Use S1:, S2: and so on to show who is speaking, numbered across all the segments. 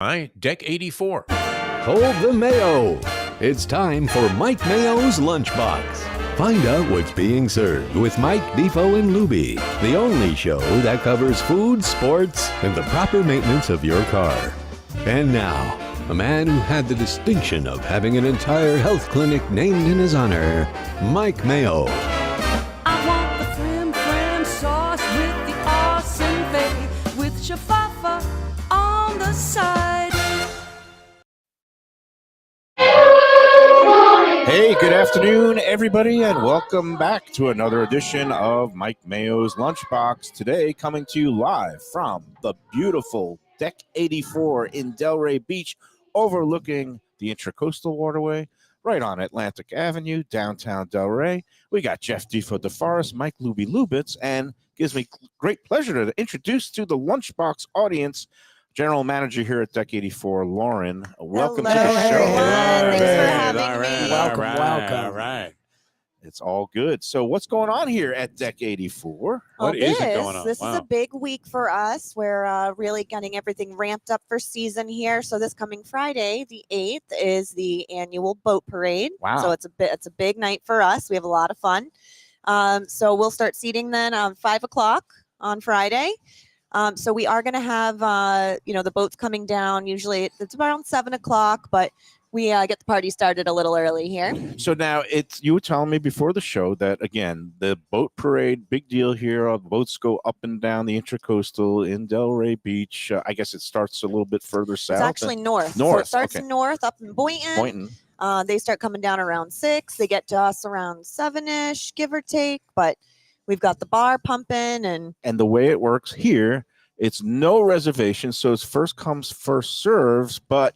S1: Deck 84.
S2: Hold the Mayo. It's time for Mike Mayo's Lunchbox. Find out what's being served with Mike, Defo and Lubie, the only show that covers food, sports, and the proper maintenance of your car. And now, a man who had the distinction of having an entire health clinic named in his honor, Mike Mayo.
S3: I want the flim sauce with the awesome fave, with shafafa on the side.
S4: Hey, good afternoon, everybody, and welcome back to another edition of Mike Mayo's Lunchbox. Today, coming to you live from the beautiful Deck 84 in Delray Beach, overlooking the Intracoastal Waterway, right on Atlantic Avenue, downtown Delray. We got Jeff Defo DeForest, Mike Lubie Lubitz, and gives me great pleasure to introduce to the Lunchbox audience General Manager here at Deck 84, Lauren. Welcome to the show.
S5: Thanks for having me.
S1: Welcome. All right.
S4: It's all good. So what's going on here at Deck 84?
S1: What is it going on?
S5: This is a big week for us. We're really getting everything ramped up for season here. So this coming Friday, the 8th, is the annual boat parade.
S4: Wow.
S5: So it's a big night for us. We have a lot of fun. So we'll start seating then 5 o'clock on Friday. So we are going to have, the boats coming down. Usually it's around 7 o'clock, but we get the party started a little early here.
S4: So now you were telling me before the show that, again, the boat parade, big deal here. Boats go up and down the Intracoastal in Delray Beach. I guess it starts a little bit further south.
S5: It's actually north. So it starts north up in Boynton. They start coming down around 6. They get to us around 7-ish, give or take, but we've got the bar pumping. And
S4: the way it works here, it's no reservation. So it's first comes, first serves, but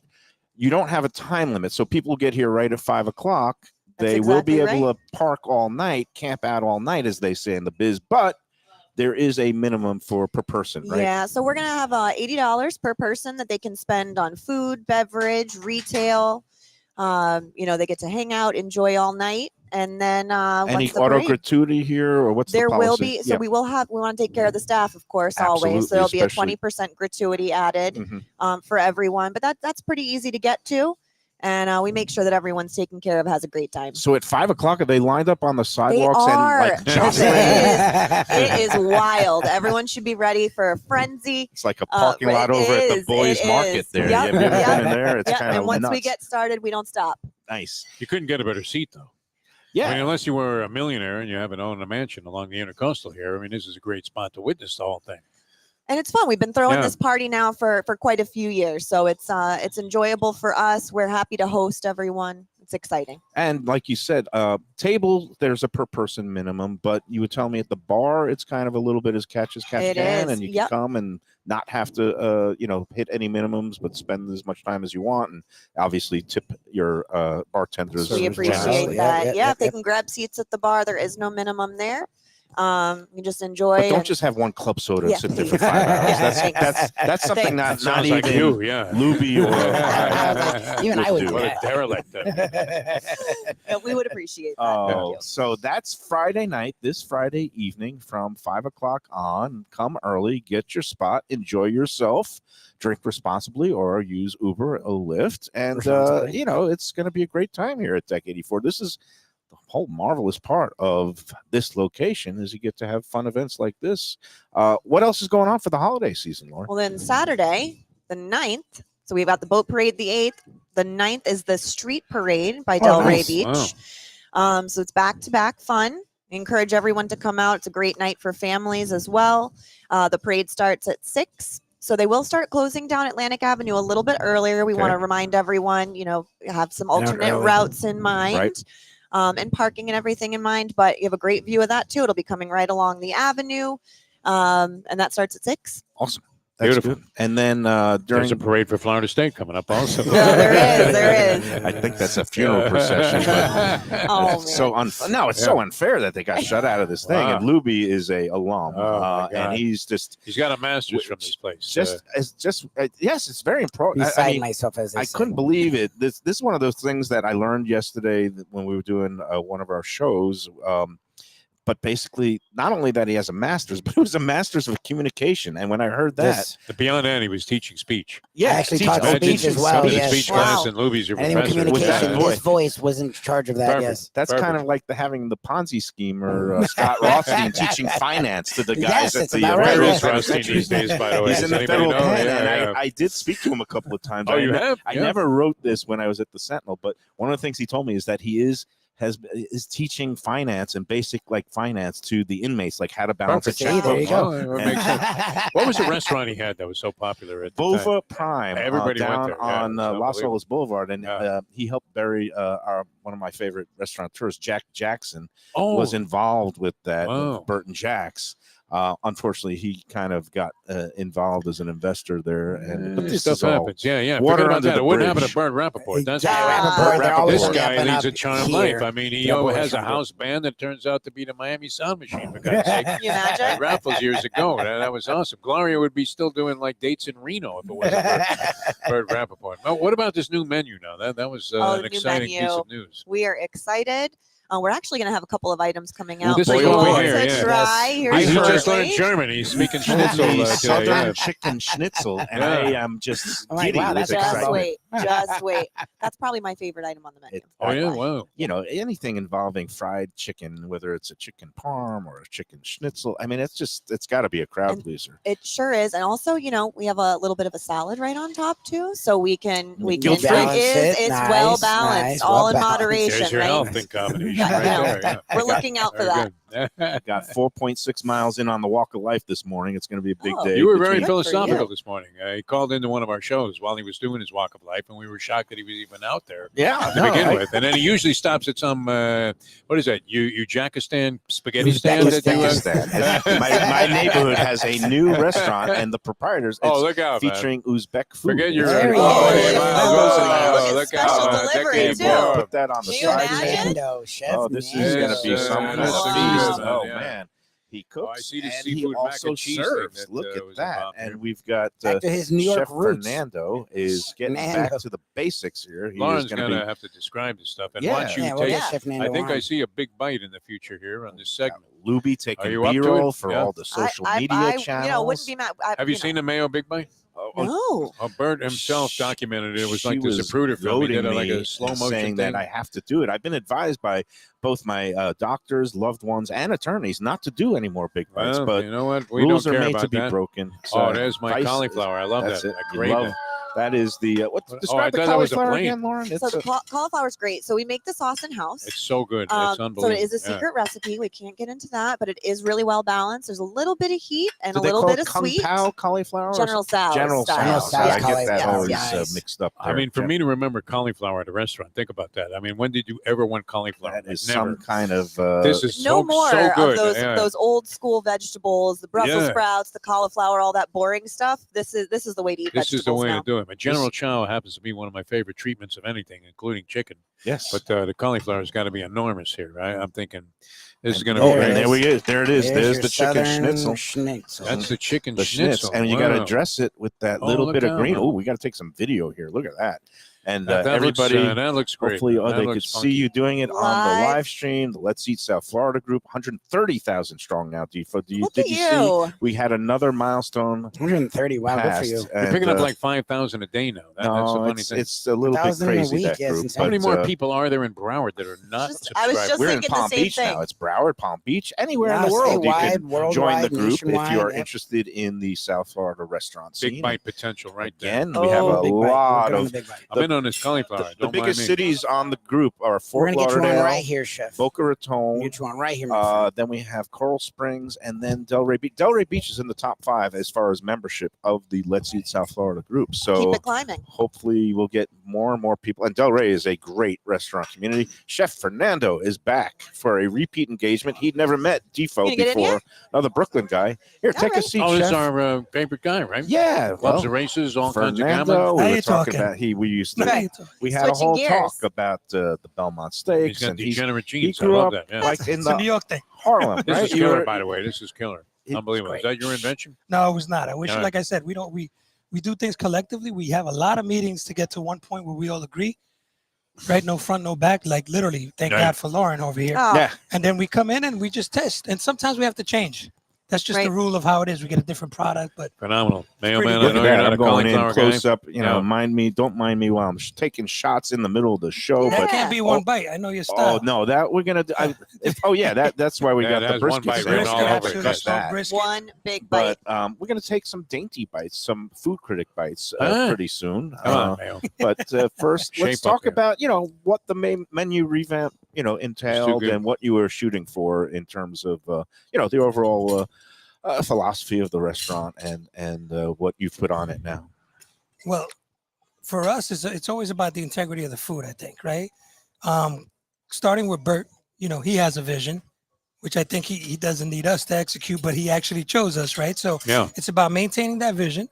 S4: you don't have a time limit. So people get here right at 5 o'clock. They will be able to park all night, camp out all night, as they say in the biz. But there is a minimum per person, right?
S5: Yeah. So we're going to have $80 per person that they can spend on food, beverage, retail. They get to hang out, enjoy all night. And then
S4: any auto gratuity here, or what's
S5: there
S4: the policy?
S5: will be. So we want to take care of the staff, of course,
S4: Absolutely,
S5: always. So there'll be a 20% gratuity added for everyone. But that's pretty easy to get to. And we make sure that everyone's taken care of, has a great time.
S4: So at 5 o'clock, are they lined up on the sidewalks and jostling?
S5: It is wild. Everyone should be ready for a frenzy.
S4: It's like a parking lot over at the Boys Market there.
S5: Yep.
S4: Have you ever been in there? It's kind of
S5: And once
S4: nuts.
S5: we get started, we don't stop.
S4: Nice.
S1: You couldn't get a better seat, though.
S4: Yeah.
S1: I mean, unless you were a millionaire and you haven't owned a mansion along the Intercoastal here. I mean, this is a great spot to witness the whole thing.
S5: And it's fun. We've been throwing this party now for quite a few years. So it's enjoyable for us. We're happy to host everyone. It's exciting.
S4: And like you said, table, there's a per person minimum, but you would tell me at the bar, it's kind of a little bit as catch
S5: It
S4: can,
S5: is.
S4: and you can come and not have to, hit any minimums, but spend as much time as you want, and obviously tip your bartenders.
S5: We appreciate that. Yeah, if they can grab seats at the bar, there is no minimum there. You just enjoy.
S4: But don't just have one club soda and sit there for 5 hours. That's something not even
S1: like you,
S4: Lubie or
S6: even I would do.
S1: What a derelict.
S5: We would appreciate that.
S4: Oh, so that's Friday night, this Friday evening from 5 o'clock on. Come early, get your spot, enjoy yourself, drink responsibly, or use Uber or Lyft. And, it's going to be a great time here at Deck 84. This is the whole marvelous part of this location is you get to have fun events like this. What else is going on for the holiday season, Lauren?
S5: Well, then Saturday, the 9th, so we've got the boat parade the 8th. The 9th is the street parade by Delray Beach. Wow. So it's back-to-back fun. Encourage everyone to come out. It's a great night for families as well. The parade starts at 6. So they will start closing down Atlantic Avenue a little bit earlier. We want to remind everyone, have some alternate routes in mind.
S4: Right.
S5: And parking and everything in mind, but you have a great view of that too. It'll be coming right along the avenue, and that starts at 6.
S4: Awesome. That's
S1: beautiful.
S4: Good. And then
S1: there's a parade for Florida State coming up also.
S5: There is.
S4: I think that's a funeral procession. It's so unfair that they got shut out of this thing.
S1: Wow.
S4: And Lubie is a alum, and he's
S1: got a master's from this place.
S4: Yes, it's very important.
S6: Beside myself, as
S4: I couldn't believe it. This is one of those things that I learned yesterday when we were doing one of our shows. but basically, not only that he has a master's, but it was a master's of communication. And when I heard that,
S1: Beyond that, he was teaching speech.
S4: yeah,
S6: I actually
S4: teach-
S6: taught
S1: Imagine
S6: speech as well.
S1: coming to
S6: Yes.
S1: speech
S5: Wow.
S1: class and Lubie's your
S6: Anything
S1: professor.
S6: communication.
S4: voice.
S6: This voice was in charge of that.
S1: Perfect.
S6: Yes.
S4: That's
S1: Perfect.
S4: kind of like having the Ponzi scheme or Scott Rothstein teaching finance to the guys
S6: Yes,
S4: at
S6: it's
S4: the
S6: about right,
S1: Where
S6: yes.
S1: is Rothstein these days, by the way?
S4: He's
S1: Does
S4: in the
S1: anybody
S4: federal
S1: know?
S4: pen,
S1: Yeah,
S4: and
S1: yeah.
S4: I did speak to him a couple of times.
S1: Oh, you have?
S4: I
S1: Yeah.
S4: never wrote this when I was at the Sentinel, but one of the things he told me is that he is teaching finance and basic like finance to the inmates, like how to balance
S1: Perfect.
S4: a
S6: See, there you
S4: checkbook.
S6: go.
S1: Well, that makes sense. What was the restaurant he had that was so popular at the time?
S4: Bova Prime,
S1: Everybody went
S4: down
S1: there. Yeah,
S4: on
S1: it was
S4: Los
S1: unbelievable.
S4: Olas Boulevard, and
S1: Yeah.
S4: he helped bury one of my favorite restaurateurs, Jack Jackson,
S1: Oh,
S4: was involved with that.
S1: Wow.
S4: Burton Jacks. Unfortunately, he kind of got involved as an investor there, and but this
S1: stuff
S4: is all
S1: happens. Yeah.
S4: water
S1: Forget about
S4: under
S1: that.
S4: the
S1: It wouldn't happen
S4: bridge.
S1: to Bert Rapoport. That's
S6: Rappaport, they're always
S1: this
S6: on the up
S1: guy
S6: and
S1: leads
S6: up
S1: a charmed
S6: here.
S1: life. I mean, he
S6: Yeah, boy,
S1: has a
S6: sure.
S1: house band that turns out to be the Miami Sound Machine, for God's sake.
S5: Can you imagine?
S1: At Raffles years ago. That was awesome. Gloria would be still doing like dates in Reno if it wasn't for Bert Rappaport. Well, what about this new menu now? That was
S5: Oh,
S1: an
S5: new
S1: exciting piece
S5: menu.
S1: of news.
S5: We are excited. We're actually going to have a couple of items coming out
S1: This
S5: for
S1: is
S5: you
S1: what we
S5: all
S1: hear,
S5: to
S1: yeah.
S5: try
S6: Yes.
S5: here
S1: He just
S5: shortly.
S1: learned German. He's speaking Schnitzel
S4: the
S1: today.
S4: Southern
S1: Yeah.
S4: chicken schnitzel, and
S1: Yeah.
S4: I am just
S6: I'm like,
S4: giddy
S6: wow,
S4: with
S6: that's a
S5: Just
S6: excitement.
S5: wait. Just wait. That's probably my favorite item on the menu.
S1: Oh, yeah? Wow.
S4: You know, anything involving fried chicken, whether it's a chicken parm or a chicken schnitzel. I mean, it's got to be a crowd
S5: And-
S4: pleaser.
S5: It sure is. And also, we have a little bit of a salad right on top too. So we can
S4: Guilt-free.
S5: it's
S6: Nice,
S5: well balanced,
S6: nice,
S5: all in
S6: well-balanced.
S5: moderation,
S1: There's your
S5: right?
S1: health in combination
S5: Yeah,
S1: right
S5: you know,
S1: there. Yeah.
S5: We're looking out for
S1: Very
S5: that.
S1: good.
S4: Got 4.6 miles in on the walk of life this morning. It's going to be a big
S5: Oh.
S4: day.
S1: You were very
S5: Good for
S1: philosophical
S5: you.
S1: this morning. He called into one of our shows while he was doing his walk of life, and we were shocked that he was even out there
S4: Yeah,
S1: to begin with. And then he usually stops at some what is that? Ujakistan spaghetti stand. That you,
S4: Uzbekistan. my neighborhood has a new restaurant, and the proprietors
S1: oh,
S4: it's
S1: look out, man.
S4: featuring Uzbek food.
S1: Forget your.
S6: There he
S1: oh,
S6: is.
S1: yeah,
S5: Oh,
S1: oh,
S5: it's
S1: look out,
S5: special
S1: man.
S5: delivery,
S1: Decade
S5: too.
S1: four.
S4: Put that on the
S5: Can you
S4: side.
S5: imagine?
S6: Nando, Chef
S4: Oh, this is
S6: Nando.
S4: going to be
S1: Yes,
S4: some
S1: that's
S4: kind of
S5: a
S4: feast.
S5: good
S1: one,
S4: Oh
S1: yeah.
S4: man, he
S1: Oh,
S4: cooks
S1: I see the
S4: and
S1: seafood
S4: he
S1: mac
S4: also
S1: and cheese thing
S4: serves.
S1: that,
S4: Look
S1: was
S4: at that,
S1: involved
S4: and
S1: here.
S4: we've got
S6: Back to his New York
S4: Chef
S6: roots.
S4: Fernando is getting
S6: Fernando.
S4: back to the basics here. He
S1: Lauren's
S4: is
S1: going
S4: going
S1: to
S4: to
S1: have to describe this stuff and
S4: Yeah.
S1: watch you
S6: Yeah, we'll
S1: take.
S6: get Chef Nando
S1: I think I
S6: on.
S1: see a big bite in the future here on this segment.
S4: be Lubie
S1: Are
S4: taking
S1: you up to
S4: B-roll
S1: it?
S4: for
S1: Yeah.
S4: all the social media
S5: I
S4: channels.
S5: wouldn't be mad.
S1: Have you seen the Mayo Big Bite?
S5: No.
S1: Bert himself
S4: She-
S1: documented it. It was
S4: She
S1: like the
S4: was
S1: Zapruder film. He did
S4: goading
S1: like
S4: me
S1: a slow
S4: and
S1: motion
S4: saying
S1: thing.
S4: that I have to do it. I've been advised by both my doctors, loved ones, and attorneys not to do any more big bites,
S1: Well,
S4: but
S1: you know what? We
S4: rules
S1: don't
S4: are
S1: care
S4: made to
S1: about
S4: be
S1: that.
S4: broken.
S1: Oh, there's my
S4: Vice-
S1: cauliflower. I love
S4: That's
S1: that.
S4: it.
S1: I
S4: You
S1: crave
S4: love-
S1: that.
S4: That is the what?
S1: I
S4: Describe the
S1: thought that was a
S4: cauliflower
S1: plain.
S4: again, Lauren.
S5: So
S4: It's
S5: the
S4: a,
S5: cauliflower is great. So we make the sauce in house.
S1: It's so good. It's
S5: So
S1: unbelievable.
S5: it is a
S1: Yeah.
S5: secret recipe. We can't get into that, but it is really well balanced. There's a little bit of heat and
S4: do
S5: a
S4: they
S5: little
S4: call
S5: bit
S4: it
S5: of
S4: Kung
S5: sweet.
S4: Pao cauliflower? or
S5: General Tso's
S4: General
S5: style.
S4: Tso's.
S6: General
S4: I
S6: Tso's
S4: get that
S6: cauliflower.
S4: always
S6: Yes.
S4: mixed up.
S1: I
S4: there.
S1: mean, for me to remember cauliflower at a restaurant, think about that. I mean, when did you ever want cauliflower?
S4: that is
S1: Like, never.
S4: some kind of.
S1: This is
S5: No
S1: so,
S5: more
S1: so good.
S5: of those
S1: Yeah.
S5: those old school vegetables, the Brussels
S1: Yeah.
S5: sprouts, the cauliflower, all that boring stuff. This is the way to eat
S1: This is
S5: vegetables
S1: the way
S5: now.
S1: to do it. But General Chow happens to be one of my favorite treatments of anything, including chicken.
S4: yes.
S1: But the cauliflower has got to be enormous here, right? I'm thinking this is
S4: And-
S1: going to
S4: oh,
S1: be
S6: There
S4: and
S6: it
S1: great.
S4: there we is. There it is. There's
S6: your
S4: the chicken
S6: Southern
S4: schnitzel.
S6: schnitzel.
S1: That's the chicken
S4: The
S1: schnitzel.
S4: schnitz, and you got to
S1: Wow.
S4: dress it with that
S1: Oh,
S4: little
S1: look
S4: bit of
S1: out,
S4: green.
S1: man.
S4: Oh, we got to take some video here. Look at that. And
S1: That
S4: everybody,
S1: looks, that looks great.
S4: hopefully,
S1: man. That
S4: they could
S1: looks
S4: see
S1: funky.
S4: you doing it on the
S5: Live.
S4: live stream. The Let's Eat South Florida group, 130,000 strong now. Defo,
S5: Look
S4: did
S5: at
S4: you see?
S5: you.
S4: We had another milestone
S6: 130. Wow, good for
S4: passed.
S6: you.
S1: They're
S4: and,
S1: picking up like 5,000 a day now. That's the
S4: no,
S1: funny
S4: it's,
S1: thing.
S4: it's a little bit
S6: 1,000 in a
S4: crazy
S6: week,
S4: that
S6: yes,
S4: group.
S6: insane.
S1: How many
S4: but,
S1: more people are there in Broward that are not
S5: I was
S1: subscribed?
S5: just
S4: we're in
S5: thinking the
S4: Palm
S5: same
S4: Beach
S5: thing.
S4: now. It's Broward, Palm Beach, anywhere in
S6: No,
S4: the world. You
S6: statewide,
S4: can join
S6: worldwide,
S4: the group if you are
S6: nationwide, yep.
S4: interested in the South Florida restaurant scene.
S1: Big bite potential right there.
S4: Again, we have
S5: Oh,
S4: a
S6: Big bite. We're
S4: lot
S6: going
S4: of
S6: to Big Bite.
S1: I'm in on this cauliflower.
S4: the
S1: Don't mind
S4: biggest
S1: me.
S4: cities on the group are
S6: We're
S4: Fort
S6: going to get you one
S4: Lauderdale,
S6: right here, Chef.
S4: Boca
S6: We'll
S4: Raton.
S6: get you one right here, my friend.
S4: Then we have Coral Springs, and then Delray Beach. Delray Beach is in the top 5 as far as membership of the Let's Eat South Florida group. So
S5: Keep it climbing.
S4: hopefully we'll get more and more people. And Delray is a great restaurant community. Chef Fernando is back for a repeat engagement. He'd never met Defo
S5: Gonna get in
S4: before.
S5: here?
S4: Another Brooklyn guy. Here, take a
S5: right.
S4: seat,
S1: Oh, this is
S4: Chef.
S1: our favorite guy, right?
S4: Yeah,
S1: Loves
S4: well,
S1: the races, all kinds of
S4: Fernando.
S1: gambling.
S4: We
S7: How
S4: were
S7: you
S4: talking
S7: talking?
S4: about we used to
S5: Okay.
S4: we had a
S5: Switching
S4: whole
S5: gears.
S4: talk about the Belmont
S1: He's
S4: Steaks,
S1: got
S4: and he's
S1: degenerate
S4: he
S1: genes. I
S4: grew
S1: love
S4: up
S1: that. Yeah.
S4: like in
S7: It's a New
S4: the
S7: York thing.
S4: Harlem,
S1: This
S4: right?
S1: is
S4: You
S1: killer,
S4: were-
S1: by the way. This is killer.
S4: It's
S1: Unbelievable. Is
S6: great.
S1: that your invention?
S7: No, it was not. I wish,
S1: Yeah.
S7: like I said, we do things collectively. We have a lot of meetings to get to one point where we all agree. right? No front, no back. Like literally, thank
S1: Right.
S7: God for Lauren over here.
S5: Oh,
S4: Yeah.
S7: And then we come in and we just test. And sometimes we have to change. That's just
S5: Right.
S7: the rule of how it is. We get a different product, but
S1: Phenomenal. Mayo
S7: pretty
S1: man,
S7: good.
S1: I
S4: Look
S1: know
S4: at
S1: you're
S4: that.
S1: not
S4: I'm
S1: a
S4: going in
S1: cauliflower
S4: close
S1: guy.
S4: up.
S1: Yeah.
S4: Don't mind me while I'm taking shots in the middle of the show.
S7: that
S4: But
S7: can't be one bite. I know your
S4: oh
S7: style.
S4: no, that we're gonna. That's why we
S1: Yeah,
S4: got
S1: it
S4: the
S1: has one
S4: brisket.
S1: bite
S4: there.
S1: written
S7: Brisket,
S1: all over it.
S7: absolutely.
S4: Cut
S7: Smoked
S4: that.
S7: brisket.
S5: one big bite.
S4: But we're gonna take some dainty bites, some food critic bites
S1: Ah.
S4: pretty soon.
S1: Come on, Mayo.
S4: But first, let's
S1: Shape up
S4: talk
S1: here.
S4: about what the main menu revamp entailed
S1: good.
S4: and what you were shooting for in terms of the overall philosophy of the restaurant and what you've put on it now.
S7: Well, for us, it's always about the integrity of the food, I think, right? Starting with Bert, he has a vision, which I think he doesn't need us to execute, but he actually chose us, right? So
S1: Yeah.
S7: it's about maintaining that vision.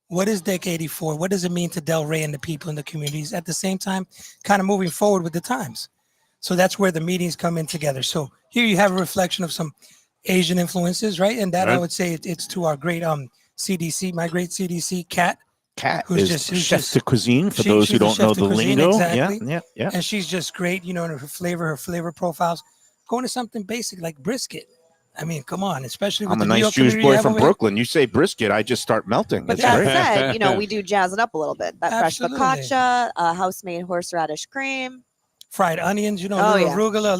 S7: What is Deck 84? What does it mean to Delray and the people in the communities? At the same time, kind of moving forward with the times. So that's where the meetings come in together. So here you have a reflection of some Asian influences, right? And that I
S1: Right.
S7: would say it's to our great CDC, my great CDC Kat.
S4: Kat
S7: Who's
S4: is
S7: just- who's
S4: chef
S7: just-
S4: de cuisine for
S7: she-
S4: those
S7: she's
S4: who
S7: the
S4: don't
S7: chef
S4: know
S7: de
S4: the
S7: cuisine,
S4: lingo.
S7: exactly.
S4: Yeah.
S7: And she's just great, in her flavor profiles. Going to something basic like brisket. I mean, come on, especially with
S4: I'm
S7: the
S4: a
S7: New
S4: nice
S7: York
S4: Jewish
S7: community
S4: boy
S7: you have
S4: from
S7: over here.
S4: Brooklyn. You say brisket, I just start melting.
S5: But
S4: It's
S5: that
S4: great.
S5: said, we do jazz it up a little bit. That
S7: Absolutely.
S5: fresh focaccia, house-made horseradish cream.
S7: Fried onions, a
S5: Oh,
S7: little
S5: yeah.
S7: arugula,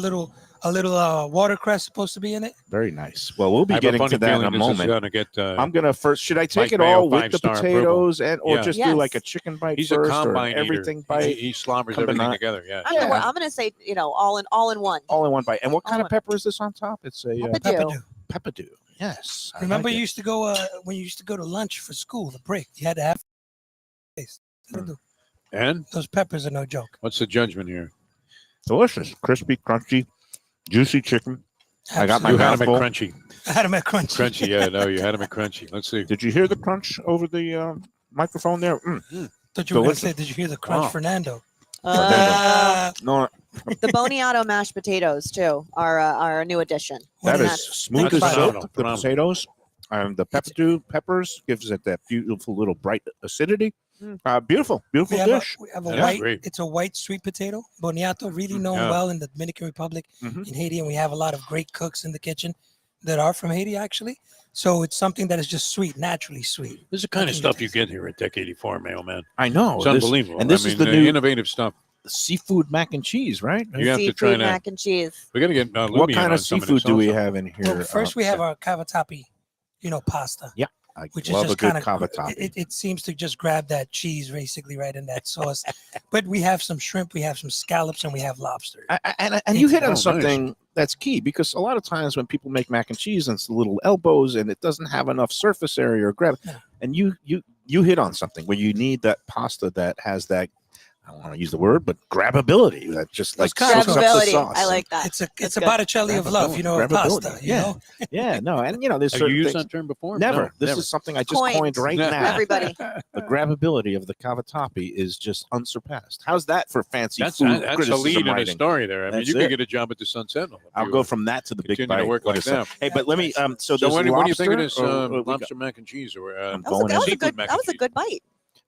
S7: a little watercress supposed to be in it.
S4: Very nice. Well, we'll
S1: I
S4: be
S1: have a
S4: getting
S1: funny
S4: to that in
S1: feeling
S4: a
S1: this is
S4: moment.
S1: going to get.
S4: I'm gonna first. Should I take
S1: Mike
S4: it
S1: Mayo
S4: all with the
S1: five-star
S4: potatoes or
S1: Yeah.
S4: just
S5: Yes.
S4: do like a chicken bite
S1: He's
S4: first
S1: a combine
S4: or everything
S1: eater.
S4: bite
S1: He slobbers
S4: combined.
S1: everything together. Yeah.
S5: I'm gonna say, all in one.
S4: all in one bite? And what kind
S5: All
S4: of pepper is this on top? It's a
S5: Peppadew.
S7: Peppadew.
S4: peppadew. Yes. I
S7: Remember
S4: like
S7: you
S4: it.
S7: used to go when you used to go to lunch for school, the break. You had to have taste.
S1: And
S7: Those peppers are no joke.
S1: what's the judgment here?
S4: Delicious, crispy, crunchy, juicy chicken. I got my
S1: You
S7: Absolutely.
S1: had him at
S4: mouthful.
S1: crunchy.
S7: I had them at crunch.
S1: Crunchy, yeah, no, you had him at crunchy. Let's see.
S4: Did you hear the crunch over the microphone there?
S7: Thought you were going
S4: Delicious.
S7: to say, did you hear the crunch,
S1: Wow.
S7: Fernando?
S4: No,
S5: The boniato mashed potatoes too are a new addition.
S7: What
S4: that
S7: is
S4: is
S5: That's-
S4: smooth
S1: that's
S4: as silk.
S1: phenomenal,
S4: The
S1: phenomenal.
S4: potatoes, the peppadew peppers gives it that beautiful little bright acidity. Beautiful
S7: We
S4: dish.
S7: have a
S1: Yeah,
S7: white.
S1: great.
S7: It's a white sweet potato, boniato, really known
S1: Yeah.
S7: well in the Dominican Republic,
S4: Mhm.
S7: in Haiti, and we have a lot of great cooks in the kitchen that are from Haiti, actually. So it's something that is just sweet, naturally sweet.
S1: This is the kind of
S7: Nothing
S1: stuff you
S7: tastes-
S1: get here at Deck 84, Mayo Man.
S4: I know.
S1: It's
S4: this-
S1: unbelievable.
S4: and this
S1: I
S4: is
S1: mean,
S4: the new
S1: innovative stuff.
S4: seafood mac and cheese, right?
S1: You have to
S5: Seafood
S1: try that.
S5: mac and cheese.
S1: We got to get
S4: What
S1: Lubie in
S4: kind
S1: on
S4: of
S1: some
S4: seafood
S1: this
S4: do we
S1: also.
S4: have in here?
S7: Well, first we have our cavatappi, pasta.
S4: Yeah, I
S7: Which is
S4: love
S7: just
S4: a good
S7: kind of
S4: cavatappi.
S7: it seems to just grab that cheese basically right in that sauce. But we have some shrimp, we have some scallops, and we have lobster.
S4: And you hit
S1: Oh,
S4: on
S1: nice.
S4: something that's key because a lot of times when people make mac and cheese and it's the little elbows and it doesn't have enough surface area or grab,
S7: Yeah.
S4: and you hit on something where you need that pasta that has that, I don't want to use the word, but grabability that just like
S7: kind of
S4: soaks up the
S5: Grabability.
S4: sauce.
S5: I like that.
S7: It's a
S5: That's
S7: a
S5: good.
S7: Botticelli of love, of
S4: Grabability,
S7: pasta.
S4: yeah. Yeah, no, and there's
S1: Have you
S4: certain
S1: used
S4: things.
S1: that term before?
S4: Never.
S1: No,
S4: This
S1: never.
S4: is something I just
S5: Coined.
S4: coined right
S1: Yeah.
S4: now.
S5: Everybody.
S4: The grabability of the cavatappi is just unsurpassed. How's that for fancy
S1: That's
S4: food
S1: a
S4: criticism
S1: lead in a
S4: writing?
S1: story there. I mean,
S4: That's
S1: you could
S4: it.
S1: get a job at the Sun Sentinel. if
S4: I'll
S1: you,
S4: go from that to the big
S1: continue
S4: bite.
S1: to work
S4: What
S1: like
S4: is that?
S1: that.
S4: Hey, but let me. So
S1: So
S4: there's
S1: what do you think of
S4: lobster,
S1: this
S4: or what we got?
S1: lobster mac and cheese or
S4: I'm
S5: That was,
S4: going
S5: a, that was a
S1: seafood
S5: good.
S1: mac
S5: That
S1: and
S5: was a
S1: cheese?
S5: good bite.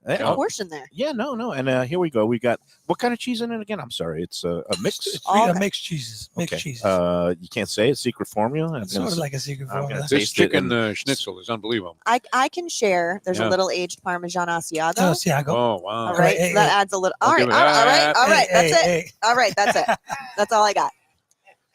S4: Eh,
S1: Yeah.
S5: Portion there.
S4: Yeah, no, and here we go. We got what kind of cheese in it again? I'm sorry, it's a mix.
S7: It's
S5: All
S7: really
S5: that-
S7: mixed cheeses. Mixed
S4: Okay.
S7: cheeses.
S4: You can't say it's secret formula. I'm
S7: It's
S4: gonna
S7: sort of
S4: s-
S7: like a secret
S4: I'm gonna
S7: formula.
S4: say-
S1: This
S4: Taste it
S1: chicken
S4: and-
S1: schnitzel is unbelievable.
S5: I can share. There's
S1: Yeah.
S5: a little aged Parmesan Asiago.
S7: Oh, Asiago.
S1: Oh wow!
S5: All right,
S7: Hey,
S5: so that
S7: hey.
S5: adds a little.
S1: I'll
S5: All right,
S1: give it
S5: all right,
S1: that.
S5: all right. That's it.
S7: Hey.
S5: All right, that's it. That's all I got.